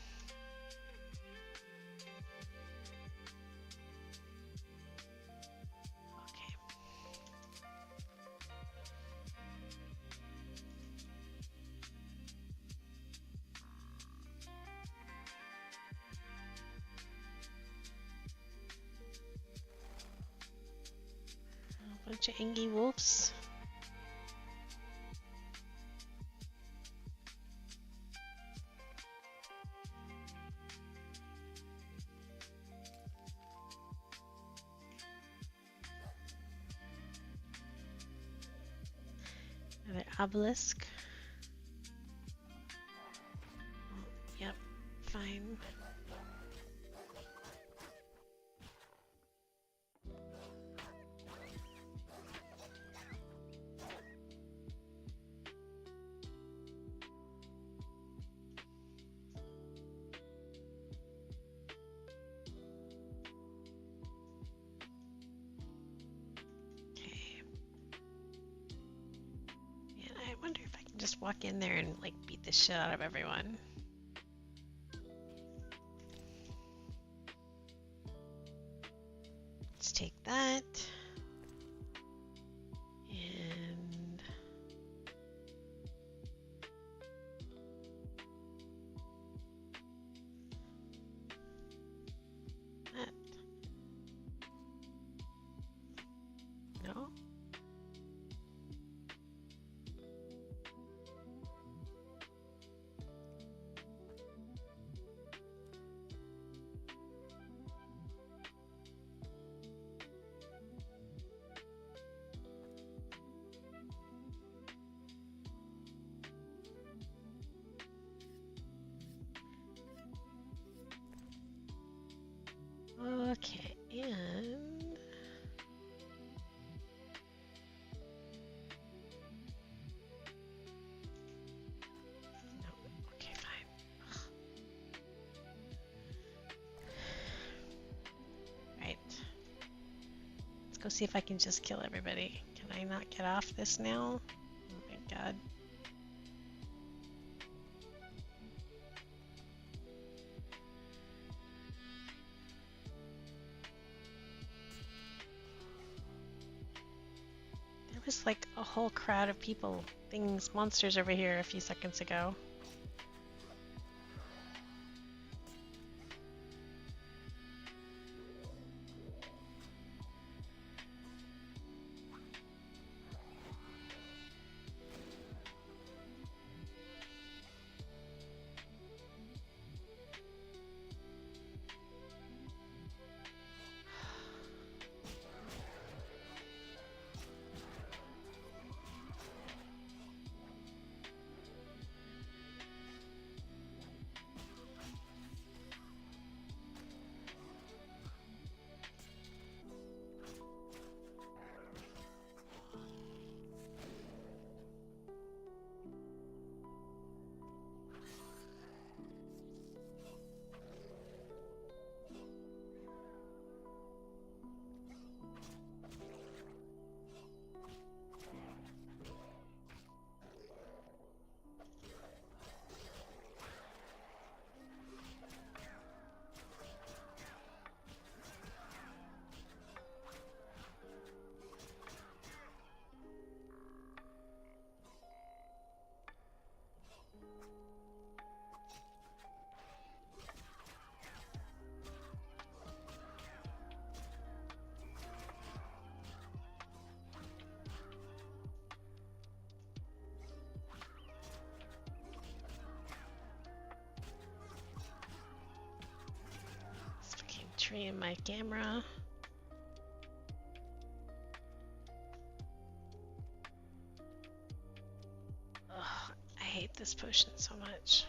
S1: Bunch of Angie wolves. Another obelisk. Oh, yep, fine. Just walk in there and like beat the shit out of everyone. Let's take that. And that. No. Okay, and no, okay, fine. Right. Let's go see if I can just kill everybody. Can I not get off this now? Oh my god. Was like a whole crowd of people, things, monsters over here a few seconds ago. Tree in my camera. Ugh, I hate this potion so much.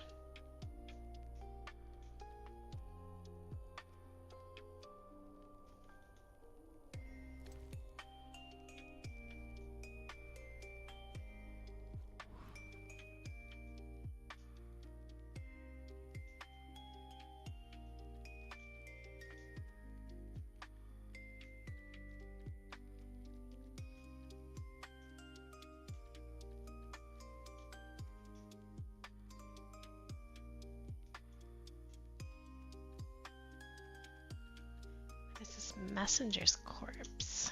S1: This is Messenger's corpse.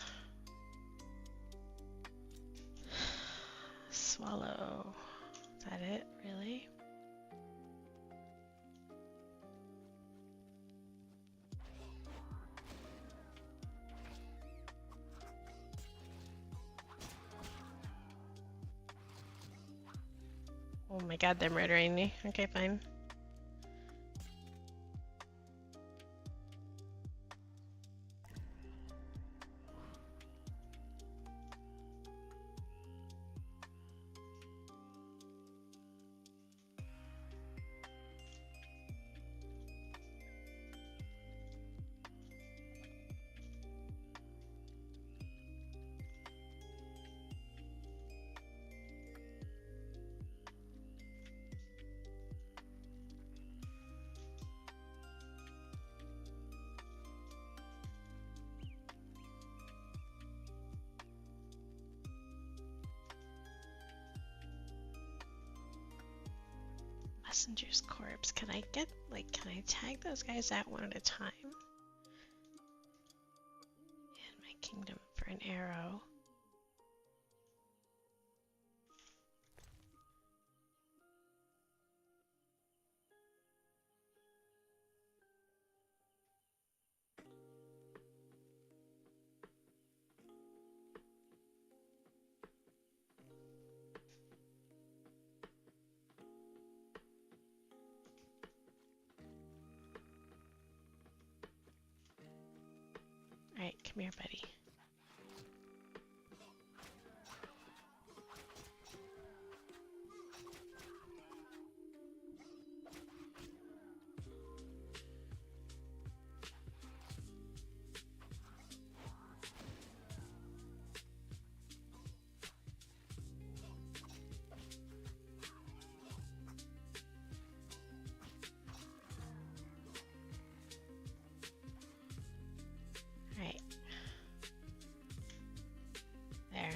S1: Swallow. Is that it? Really? Oh my god, they're murdering me. Okay, fine. Messenger's corpse. Can I get, like, can I tag those guys out one at a time? In my kingdom for an arrow. Alright, come here, buddy. Alright. There.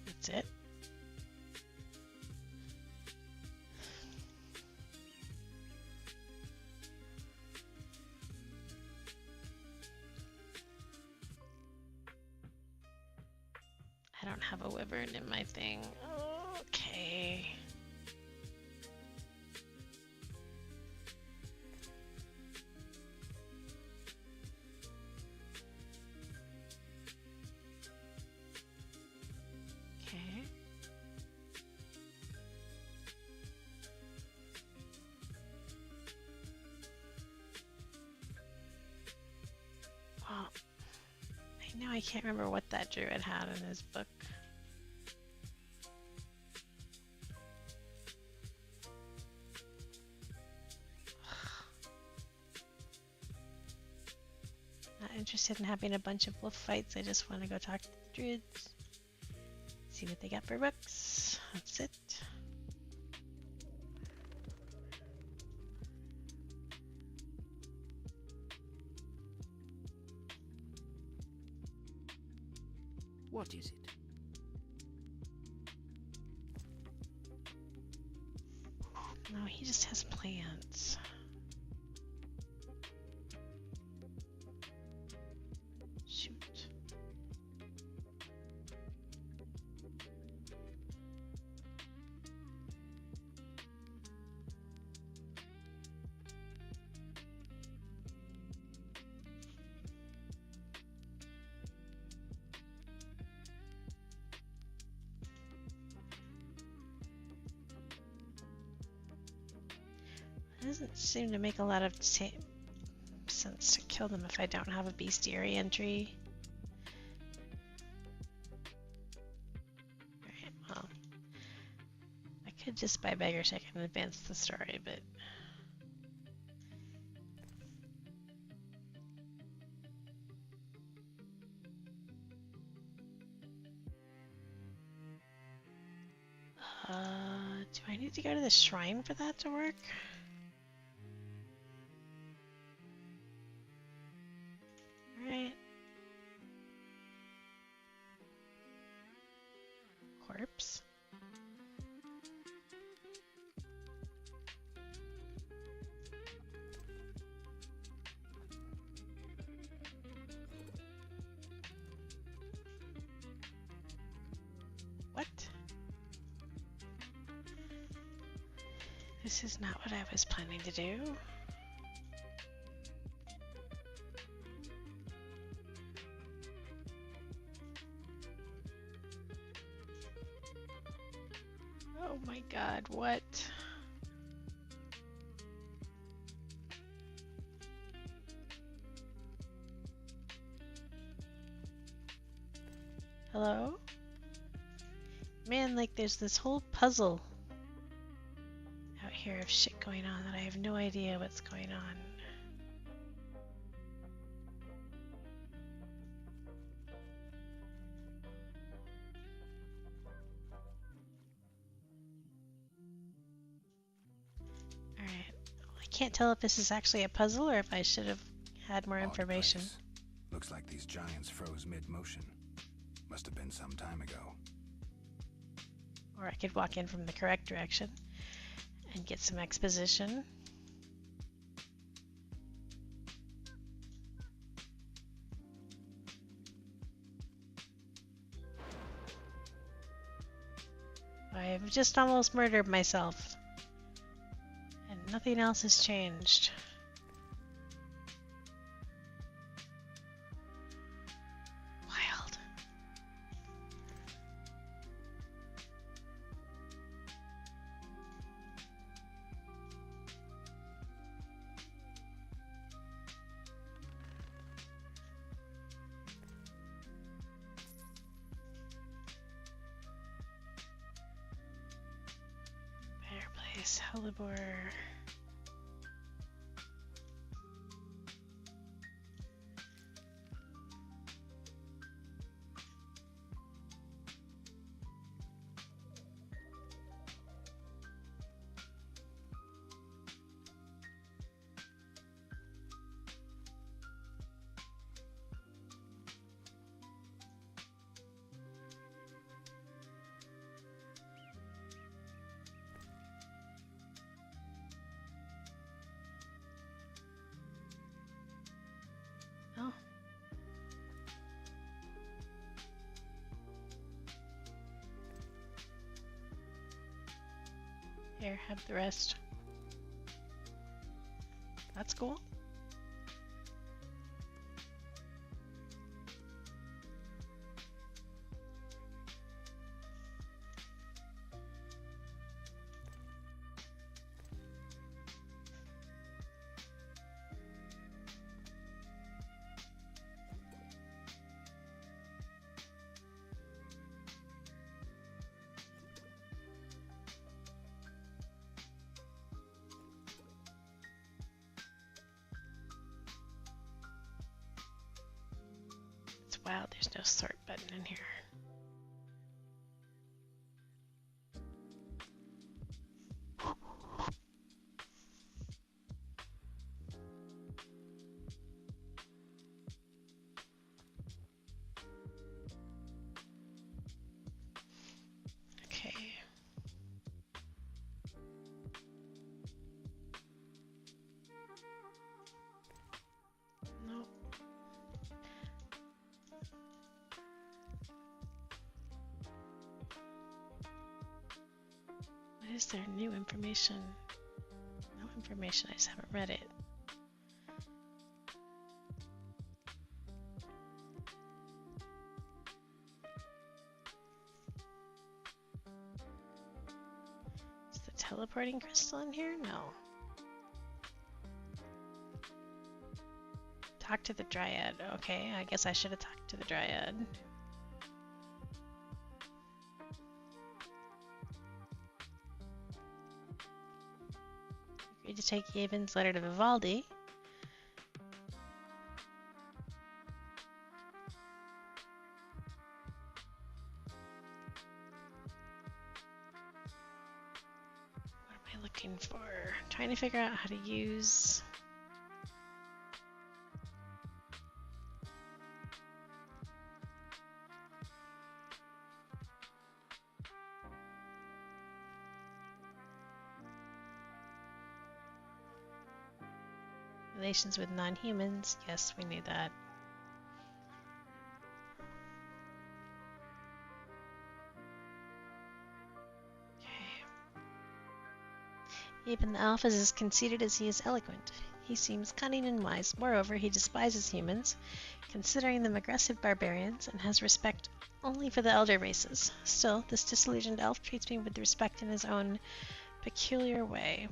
S1: That's it. I don't have a wyvern in my thing. Okay. Okay. Well, I know I can't remember what that druid had in his book. Not interested in having a bunch of wolf fights. I just want to go talk to the druids. See what they got for books. That's it.
S2: What is it?
S1: No, he just has plans. Shoot. It doesn't seem to make a lot of sense to kill them if I don't have a bestiary entry. Alright, well, I could just buy beggar check and advance the story, but do I need to go to the shrine for that to work? Alright. Corpse. What? This is not what I was planning to do. Oh my god, what? Hello? Man, like there's this whole puzzle out here of shit going on that I have no idea what's going on. Alright. I can't tell if this is actually a puzzle or if I should have had more information.
S4: Place. Looks like these giants froze mid-motion. Must have been some time ago.
S1: Or I could walk in from the correct direction and get some exposition. I've just almost murdered myself. And nothing else has changed. Wild. Fireplace, hellebore. Oh. Here, have the rest. That's cool. Wow, there's no sort button in here. Okay. Nope. What is there? New information? No information, I just haven't read it. Is the teleporting crystal in here? No. Talk to the dryad. Okay, I guess I should have talked to the dryad. Agreed to take Yavon's letter to Vivaldi. What am I looking for? Trying to figure out how to use... Relations with non-humans. Yes, we need that. Even the Alpha is as conceited as he is eloquent. He seems cunning and wise. Moreover, he despises humans, considering them aggressive barbarians, and has respect only for the elder races. Still, this disillusioned elf treats me with respect in his own peculiar way.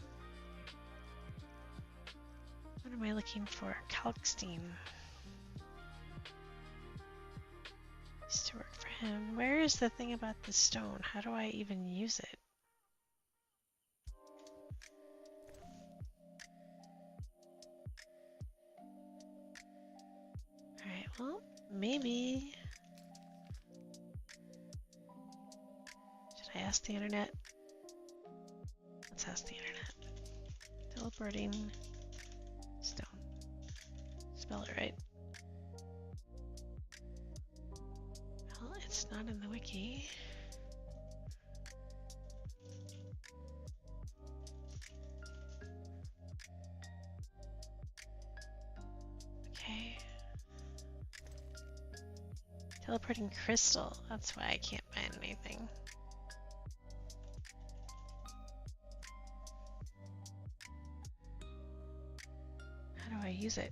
S1: What am I looking for? Kalkstein. Used to work for him. Where is the thing about the stone? How do I even use it? Alright, well, maybe. Should I ask the internet? Let's ask the internet. Teleporting stone. Spell it right. Well, it's not in the wiki. Okay. Teleporting crystal. That's why I can't find anything. How do I use it?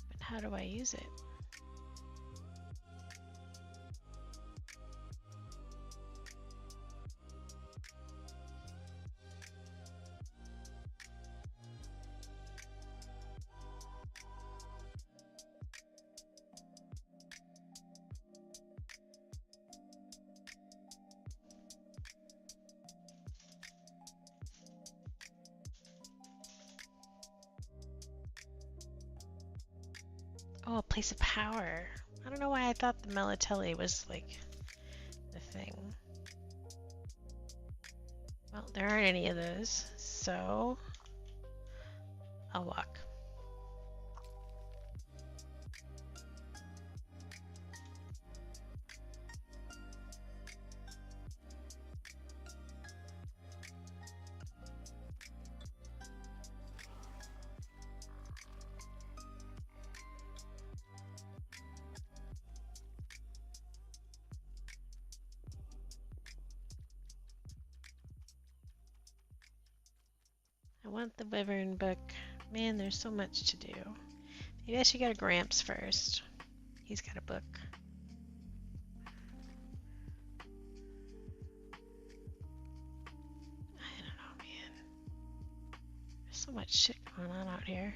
S1: But how do I use it? Oh, a place of power. I don't know why I thought the Melatelli was like the thing. Well, there aren't any of those, so I'll walk. I want the Wyvern book. Man, there's so much to do. Maybe I should go to Gramps first. He's got a book. I don't know, man. There's so much shit going on out here.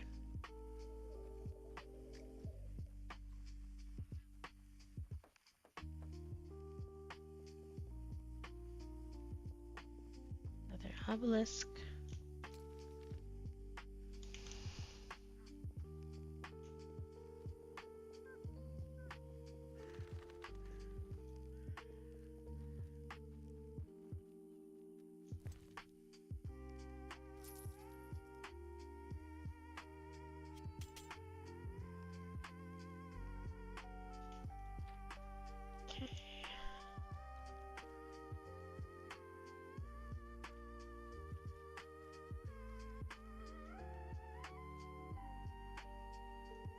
S1: Another obelisk.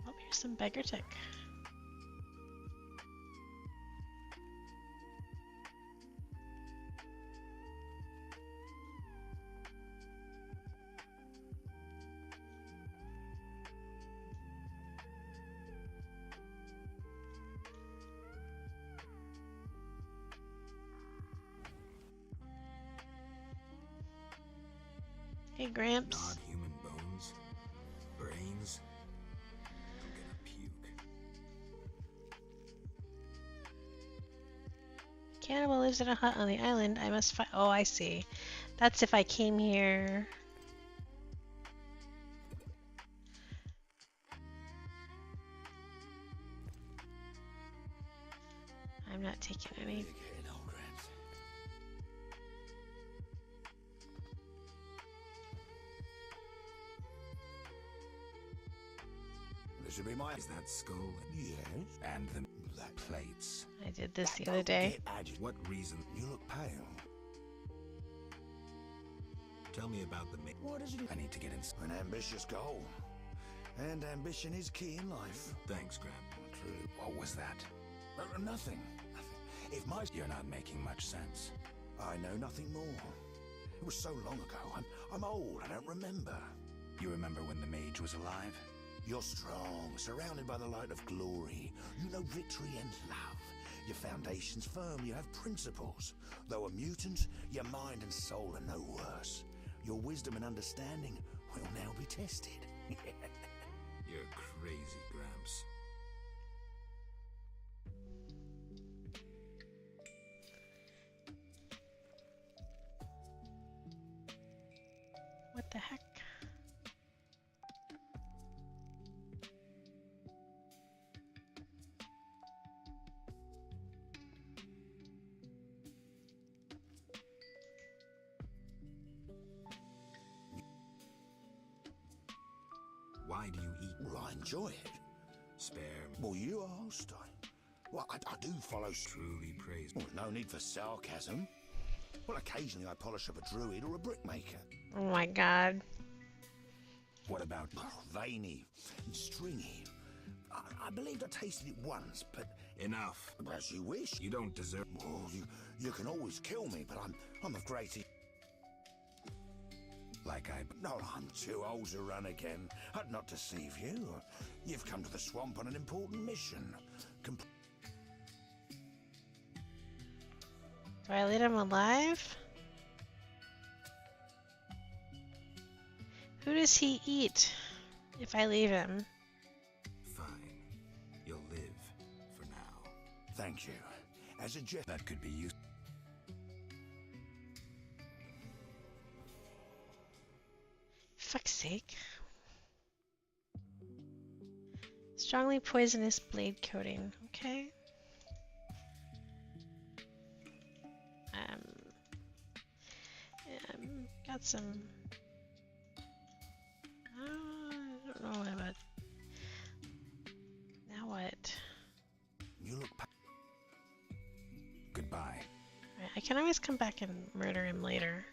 S1: Oh, here's some beggar tech. Hey, Gramps.
S4: Not human bones, brains. I'm gonna puke.
S1: Cannibal lives in a hut on the island. I must find. Oh, I see. That's if I came here. I'm not taking any.
S4: This would be my... Is that skull? Yes. And the plates.
S1: I did this the other day.
S4: What reason? You look pale. Tell me about the... What is it? I need to get in... An ambitious goal. And ambition is key in life. Thanks, Graham. Truly, what was that? Nothing. If my... You're not making much sense. I know nothing more. It was so long ago. I'm old. I don't remember. You remember when the mage was alive? You're strong, surrounded by the light of glory. You know victory and love. Your foundation's firm. You have principles. Though a mutant, your mind and soul are no worse. Your wisdom and understanding will now be tested. You're crazy, Gramps.
S1: What the heck?
S4: Why do you eat? Well, I enjoy it. Spare me. Well, you asked. Well, I do follow... Truly praise. Well, no need for sarcasm. Well, occasionally I polish up a druid or a brickmaker.
S1: Oh my god.
S4: What about... veiny and stringy. I believed I tasted it once, but... Enough. As you wish. You don't deserve... Well, you can always kill me, but I'm of great... No, I'm too old to run again. I'd not deceive you. You've come to the swamp on an important mission.
S1: Do I leave him alive? Who does he eat if I leave him?
S4: Fine. You'll live for now. Thank you. As a jet that could be used.
S1: Fuck's sake. Strongly poisonous blade coating. Okay. Got some... I don't know about... Now what?
S4: You look... Goodbye.
S1: Right, I can always come back and murder him later.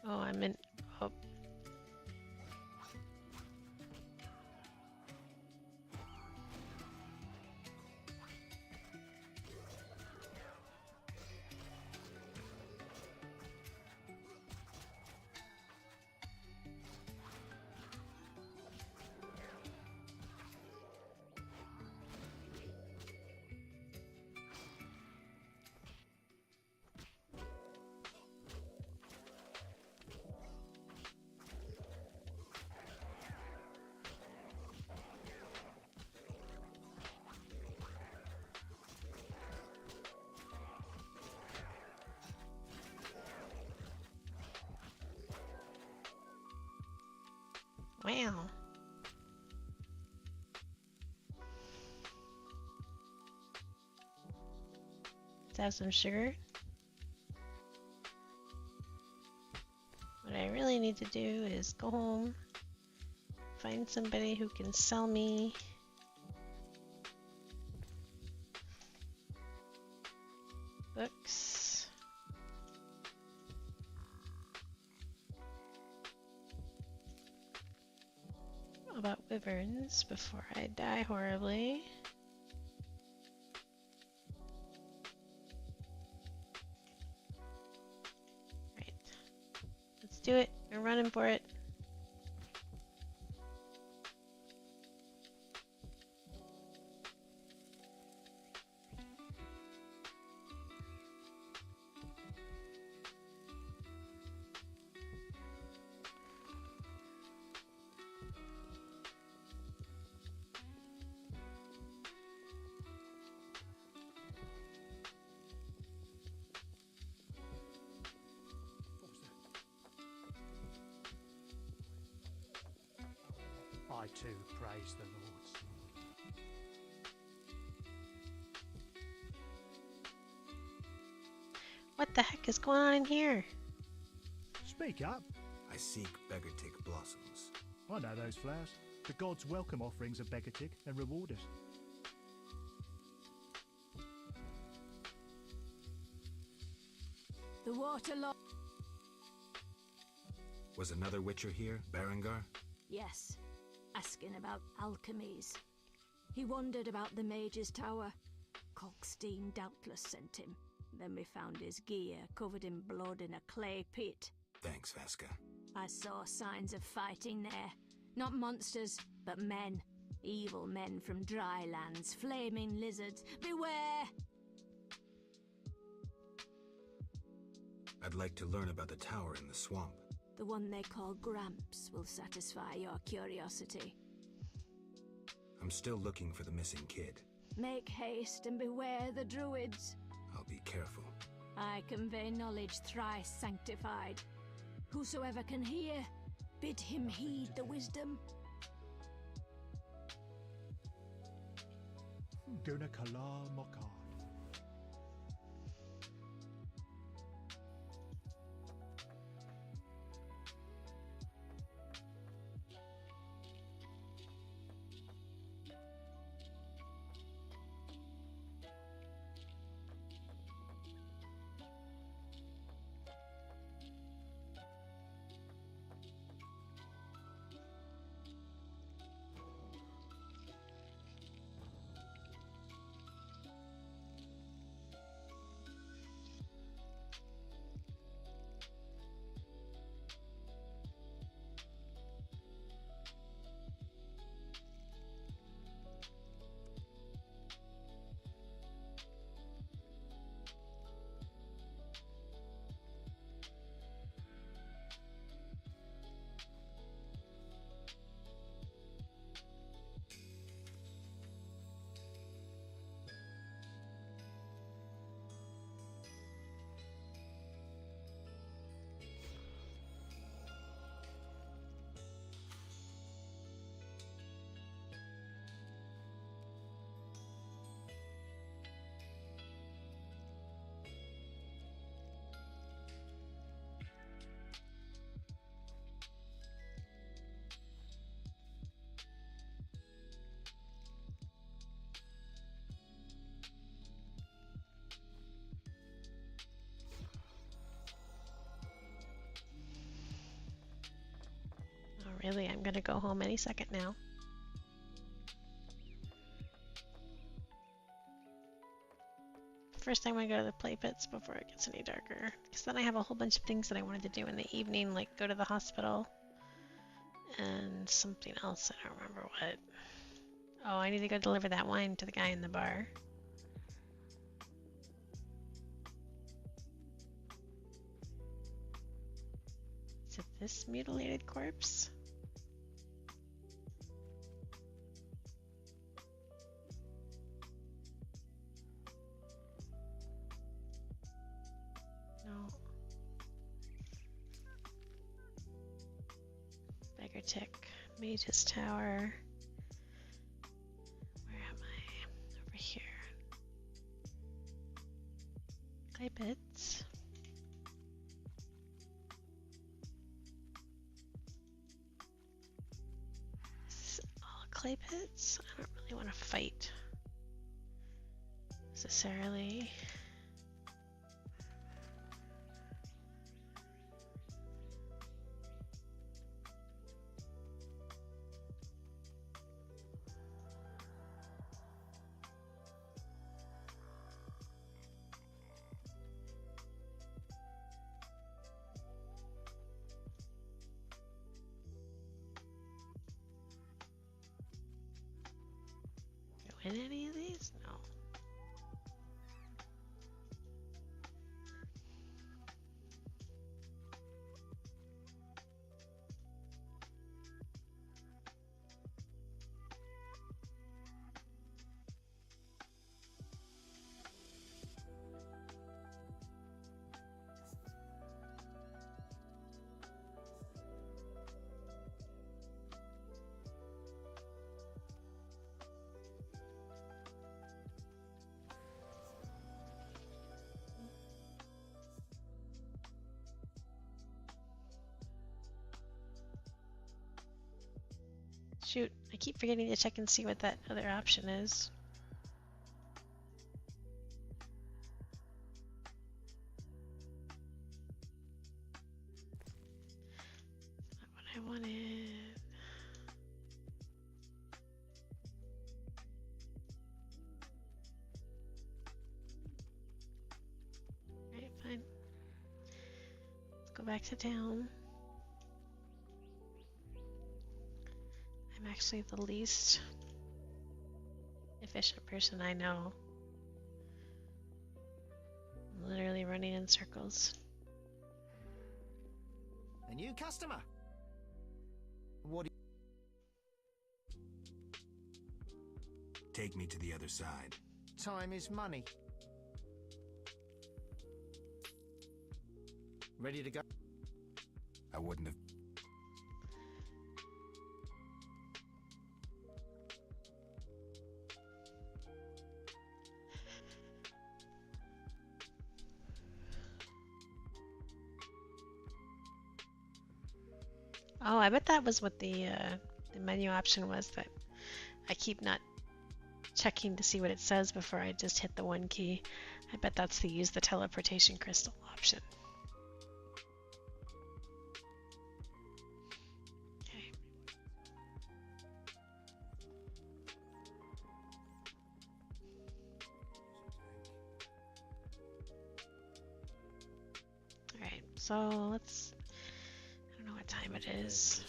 S1: Oh, I'm in... Oh. Wow. Let's have some sugar. What I really need to do is go home, find somebody who can sell me books. About wyverns before I die horribly. Right. Let's do it. We're running for it.
S10: I too praise the lords.
S1: What the heck is going on in here?
S10: Speak up.
S4: I seek beggartic blossoms.
S10: I know those flowers. The gods welcome offerings of beggartic and reward us.
S7: The waterlogged.
S4: Was another witcher here, Berengar?
S7: Yes, asking about alchemies. He wondered about the mage's tower. Cockstein doubtless sent him. Then we found his gear covered in blood in a clay pit.
S4: Thanks, Veska.
S7: I saw signs of fighting there. Not monsters, but men. Evil men from dry lands, flaming lizards. Beware!
S4: I'd like to learn about the tower in the swamp.
S7: The one they call Gramps will satisfy your curiosity.
S4: I'm still looking for the missing kid.
S7: Make haste and beware the druids.
S4: I'll be careful.
S7: I convey knowledge thrice sanctified. Whosoever can hear, bid him heed the wisdom.
S10: Guna Kala Mokar.
S1: Oh, really? I'm gonna go home any second now. First, I'm gonna go to the play pits before it gets any darker. Because then I have a whole bunch of things that I wanted to do in the evening, like go to the hospital. And something else, I don't remember what. Oh, I need to go deliver that wine to the guy in the bar. Is it this mutilated corpse? No. Beggar tick. Mage's tower. Where am I? Over here. Clay pits. All clay pits? I don't really want to fight necessarily. Win any of these? No. Shoot, I keep forgetting to check and see what that other option is. Not what I wanted. Alright, fine. Let's go back to town. I'm actually the least efficient person I know. I'm literally running in circles.
S5: A new customer. What do
S4: Take me to the other side.
S5: Time is money. Ready to go?
S4: I wouldn't have.
S1: Oh, I bet that was what the menu option was, but I keep not checking to see what it says before I just hit the one key. I bet that's the use the teleportation crystal option. Okay. Alright, so let's... I don't know what time it is.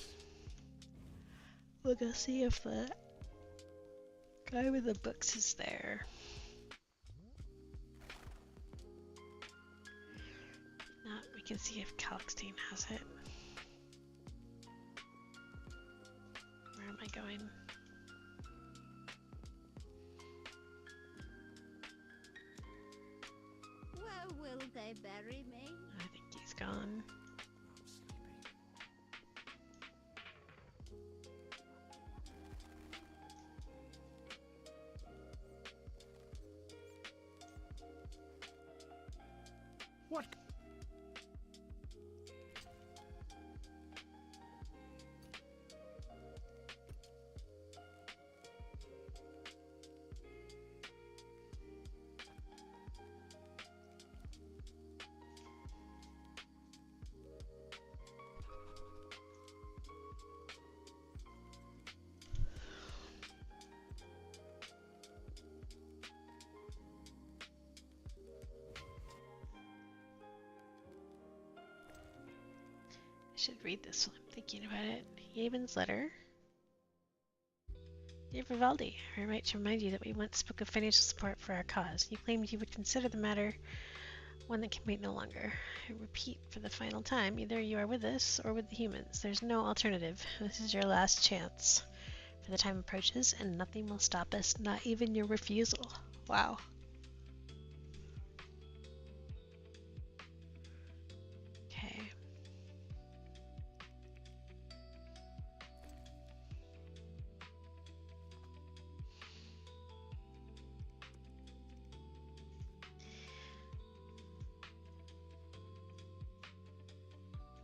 S1: We'll go see if the guy with the books is there. Not, we can see if Kalkstein has it. Where am I going?
S15: Where will they bury me?
S1: I think he's gone.
S5: What?
S1: I should read this while I'm thinking about it. Yabin's letter. Dear Vivaldi, I write to remind you that we once spoke of financial support for our cause. You claimed you would consider the matter one that can wait no longer. I repeat for the final time, either you are with us or with the humans. There's no alternative. This is your last chance. For the time approaches, and nothing will stop us, not even your refusal. Wow. Okay.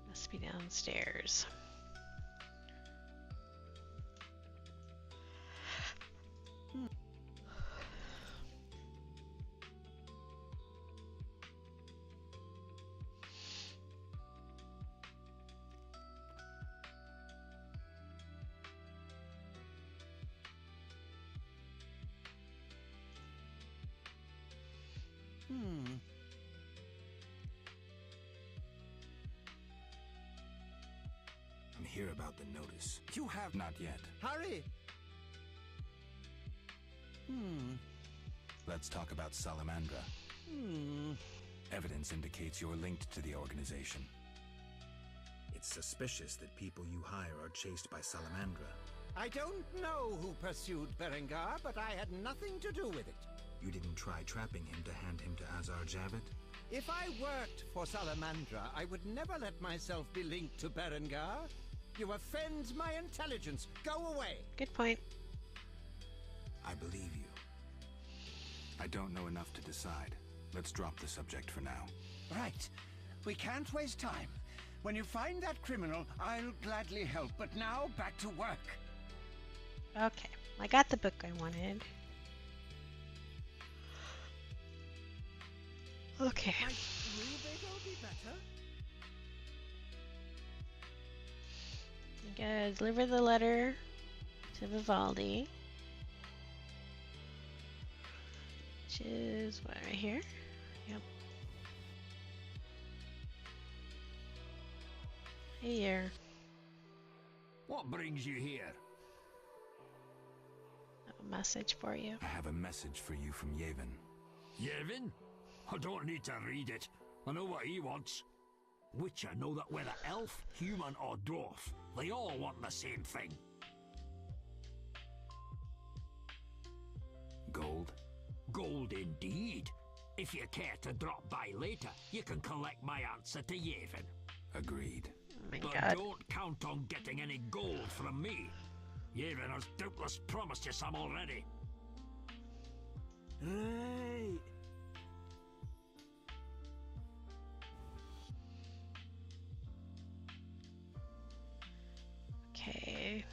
S1: Must be downstairs.
S4: I'm here about the notice.
S5: You have
S4: Not yet.
S5: Hurry!
S4: Let's talk about Salamandra. Evidence indicates you're linked to the organization. It's suspicious that people you hire are chased by Salamandra.
S5: I don't know who pursued Berengar, but I had nothing to do with it.
S4: You didn't try trapping him to hand him to Azar Javed?
S5: If I worked for Salamandra, I would never let myself be linked to Berengar. You offend my intelligence. Go away.
S1: Good point.
S4: I believe you. I don't know enough to decide. Let's drop the subject for now.
S5: Right. We can't waste time. When you find that criminal, I'll gladly help. But now, back to work.
S1: Okay, I got the book I wanted. Okay.
S5: Might Rubedo be better?
S1: You gotta deliver the letter to Vivaldi. Which is what, right here? Yep. Here.
S2: What brings you here?
S1: A message for you.
S4: I have a message for you from Yevon.
S2: Yevon? I don't need to read it. I know what he wants. Witcher know that whether elf, human or dwarf, they all want the same thing.
S4: Gold?
S2: Gold indeed. If you care to drop by later, you can collect my answer to Yevon.
S4: Agreed.
S1: Oh my
S2: But
S1: God.
S2: don't count on getting any gold from me. Yevon has doubtless promised you some already.
S5: Right.
S1: Okay.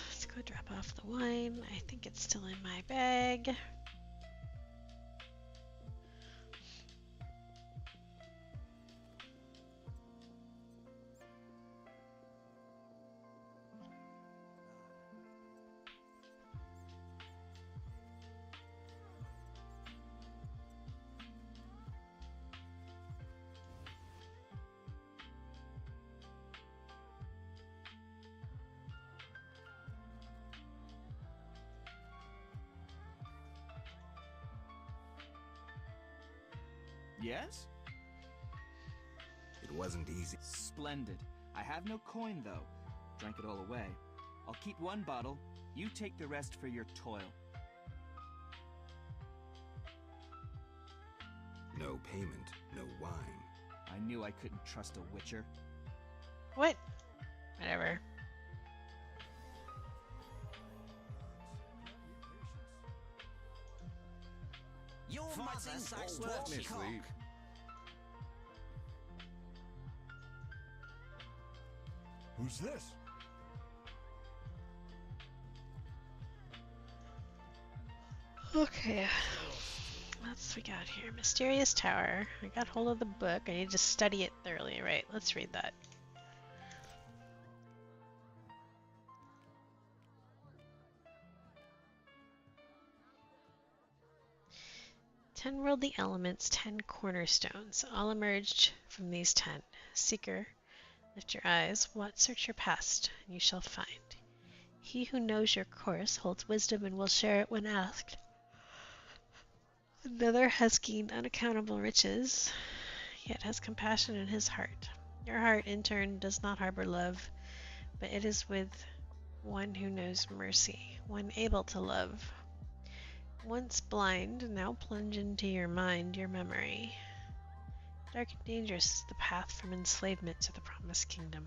S1: Let's go drop off the wine. I think it's still in my bag.
S6: Yes?
S4: It wasn't easy.
S6: Splendid. I have no coin, though. Drank it all away. I'll keep one bottle. You take the rest for your toil.
S4: No payment, no wine.
S6: I knew I couldn't trust a witcher.
S1: What? Whatever.
S5: You're my
S4: Miss Lee. Who's this?
S1: Okay. What's we got here? Mysterious Tower. I got hold of the book. I need to study it thoroughly. Right, let's read that. Ten worldly elements, 10 cornerstones, all emerged from these 10. Seeker, lift your eyes, search your past, and you shall find. He who knows your course holds wisdom and will share it when asked. Another has gained unaccountable riches, yet has compassion in his heart. Your heart, in turn, does not harbor love, but it is with one who knows mercy, one able to love. Once blind, now plunge into your mind, your memory. Dark and dangerous is the path from enslavement to the promised kingdom.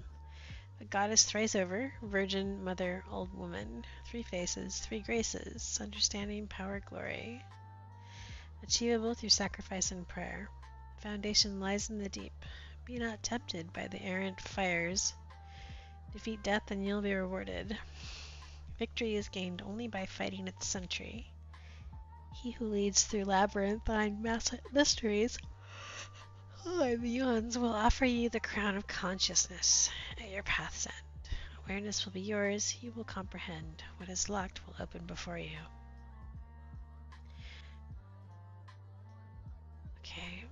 S1: A goddess thrice over, virgin, mother, old woman, 3 faces, 3 graces, understanding, power, glory. Achievable through sacrifice and prayer. Foundation lies in the deep. Be not tempted by the errant fires. Defeat death and you'll be rewarded. Victory is gained only by fighting its sentry. He who leads through labyrinthine mysteries and the eons will offer you the crown of consciousness at your path's end. Awareness will be yours. You will comprehend. What is locked will open before you. Okay.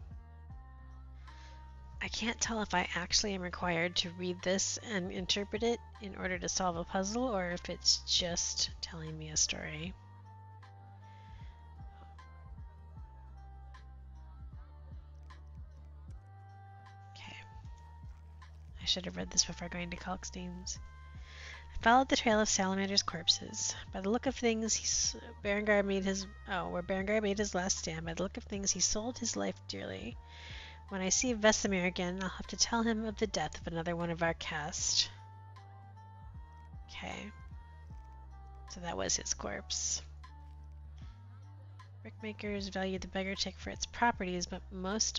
S1: I can't tell if I actually am required to read this and interpret it in order to solve a puzzle or if it's just telling me a story. I should have read this before going to Kalkstein's. I followed the trail of Salamander's corpses. By the look of things, where Berengar made his last stand. By the look of things, he sold his life dearly. When I see Vesemir again, I'll have to tell him of the death of another one of our caste. Okay. So that was his corpse. Brickmakers value the beggar chick for its properties, but most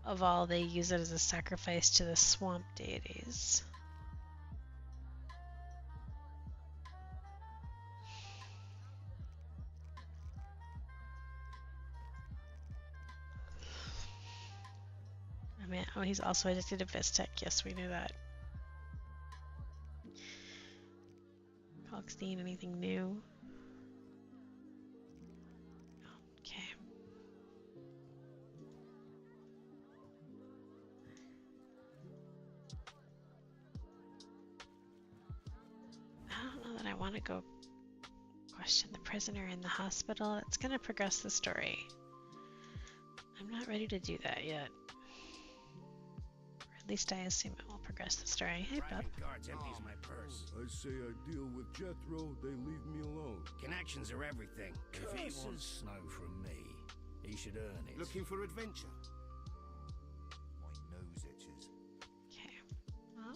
S1: of all, they use it as a sacrifice to the swamp deities. I mean, oh, he's also addicted to Viztech. Yes, we knew that. Kalkstein, anything new? Okay. I don't know that I want to go question the prisoner in the hospital. It's going to progress the story. I'm not ready to do that yet. Or at least I assume it will progress the story. Hey, bub.
S9: Guards empties my purse. I say I deal with Jethro, they leave me alone. Connections are everything.
S4: If he wants snow from me, he should earn it.
S9: Looking for adventure?
S4: My nose itches.
S1: Okay. Well,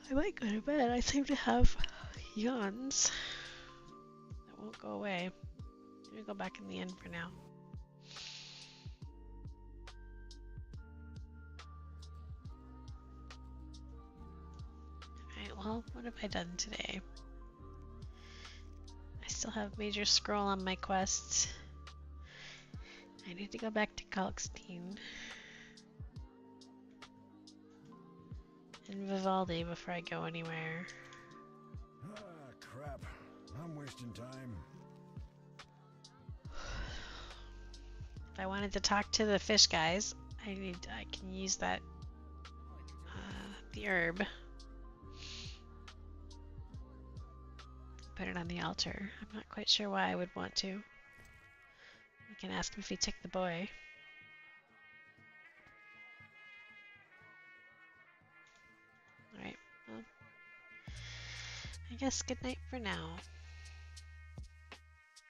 S1: I might go to bed. I seem to have yawns that won't go away. I'm gonna go back in the inn for now. Alright, well, what have I done today? I still have Major Scroll on my quest. I need to go back to Kalkstein and Vivaldi before I go anywhere.
S4: Ah, crap. I'm wasting time.
S1: If I wanted to talk to the fish guys, I can use that the herb. Put it on the altar. I'm not quite sure why I would want to. I can ask him if he took the boy. Alright, well, I guess good night for now.